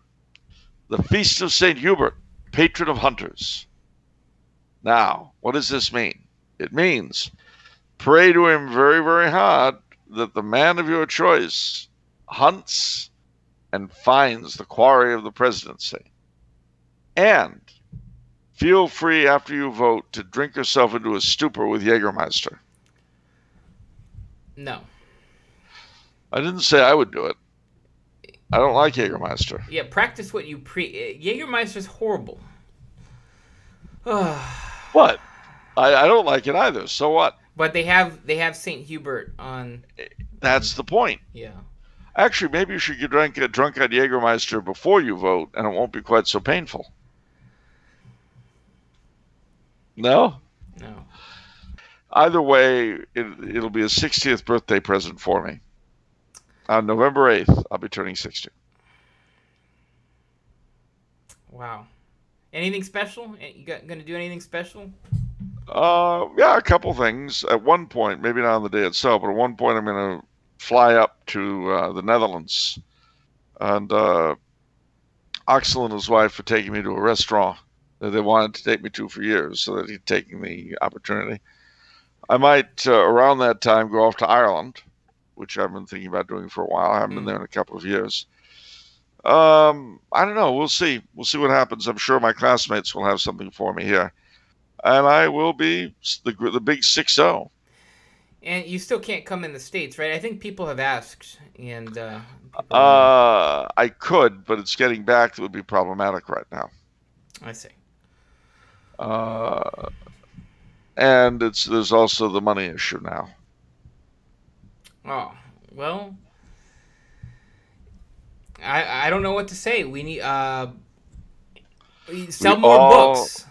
the Feast of St. Hubert, patron of hunters. Now, what does this mean? It means pray to him very, very hard that the man of your choice hunts and finds the quarry of the presidency. And feel free after you vote to drink yourself into a stupor with Jägermeister. No. I didn't say I would do it. I don't like Jägermeister. Yeah, practice what you Jägermeister's horrible. What? I don't like it either. So what? But they have St. Hubert on. That's the point. Yeah. Actually, maybe you should get drunk on Jägermeister before you vote, and it won't be quite so painful. No? No. Either way, it'll be a 60th birthday present for me. On November 8th, I'll be turning 60. Wow. Anything special? Gonna do anything special? Yeah, a couple things. At one point, maybe not on the day itself, but at one point I'm going to fly up to the Netherlands. And Axel and his wife are taking me to a restaurant that they wanted to take me to for years, so that he's taking the opportunity. I might, around that time, go off to Ireland, which I've been thinking about doing for a while. I haven't been there in a couple of years. I don't know. We'll see. We'll see what happens. I'm sure my classmates will have something for me here. And I will be the big 6-0. And you still can't come in the States, right? I think people have asked, and I could, but it's getting back that would be problematic right now. I see. And there's also the money issue now. Oh, well, I don't know what to say. We need sell more books.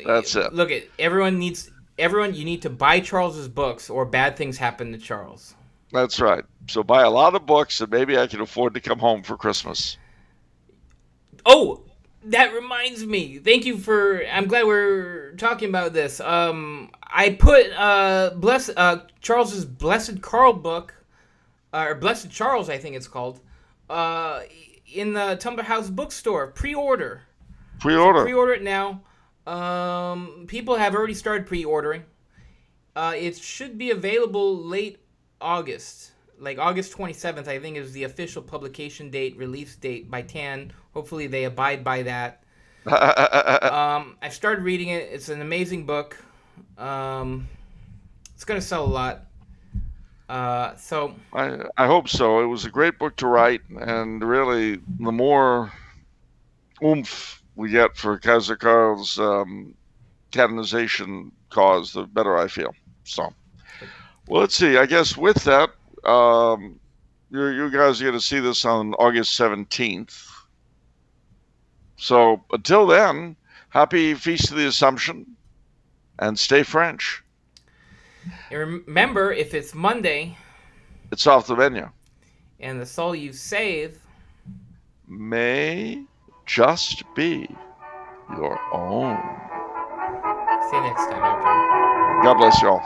That's it. Look, everyone. You need to buy Charles's books, or bad things happen to Charles. That's right. So buy a lot of books, and maybe I can afford to come home for Christmas. Oh, that reminds me. Thank you for. I'm glad we're talking about this. I put Charles's Blessed Karl book, or Blessed Charles, I think it's called, in the Tumblr House bookstore. Pre-order. Pre-order. So pre-order it now. People have already started pre-ordering. It should be available late August. Like August 27th, I think, is the official publication date, release date by TAN. Hopefully they abide by that. I've started reading it. It's an amazing book. It's going to sell a lot. So I hope so. It was a great book to write, and really, the more oomph we get for Kaiser Karl's canonization cause, the better I feel. So, well, let's see. I guess with that, you guys are going to see this on August 17th. So until then, happy Feast of the Assumption, and stay French. And remember, if it's Monday, it's off the menu. And the soul you save may just be your own. See you next time, everyone. God bless you all.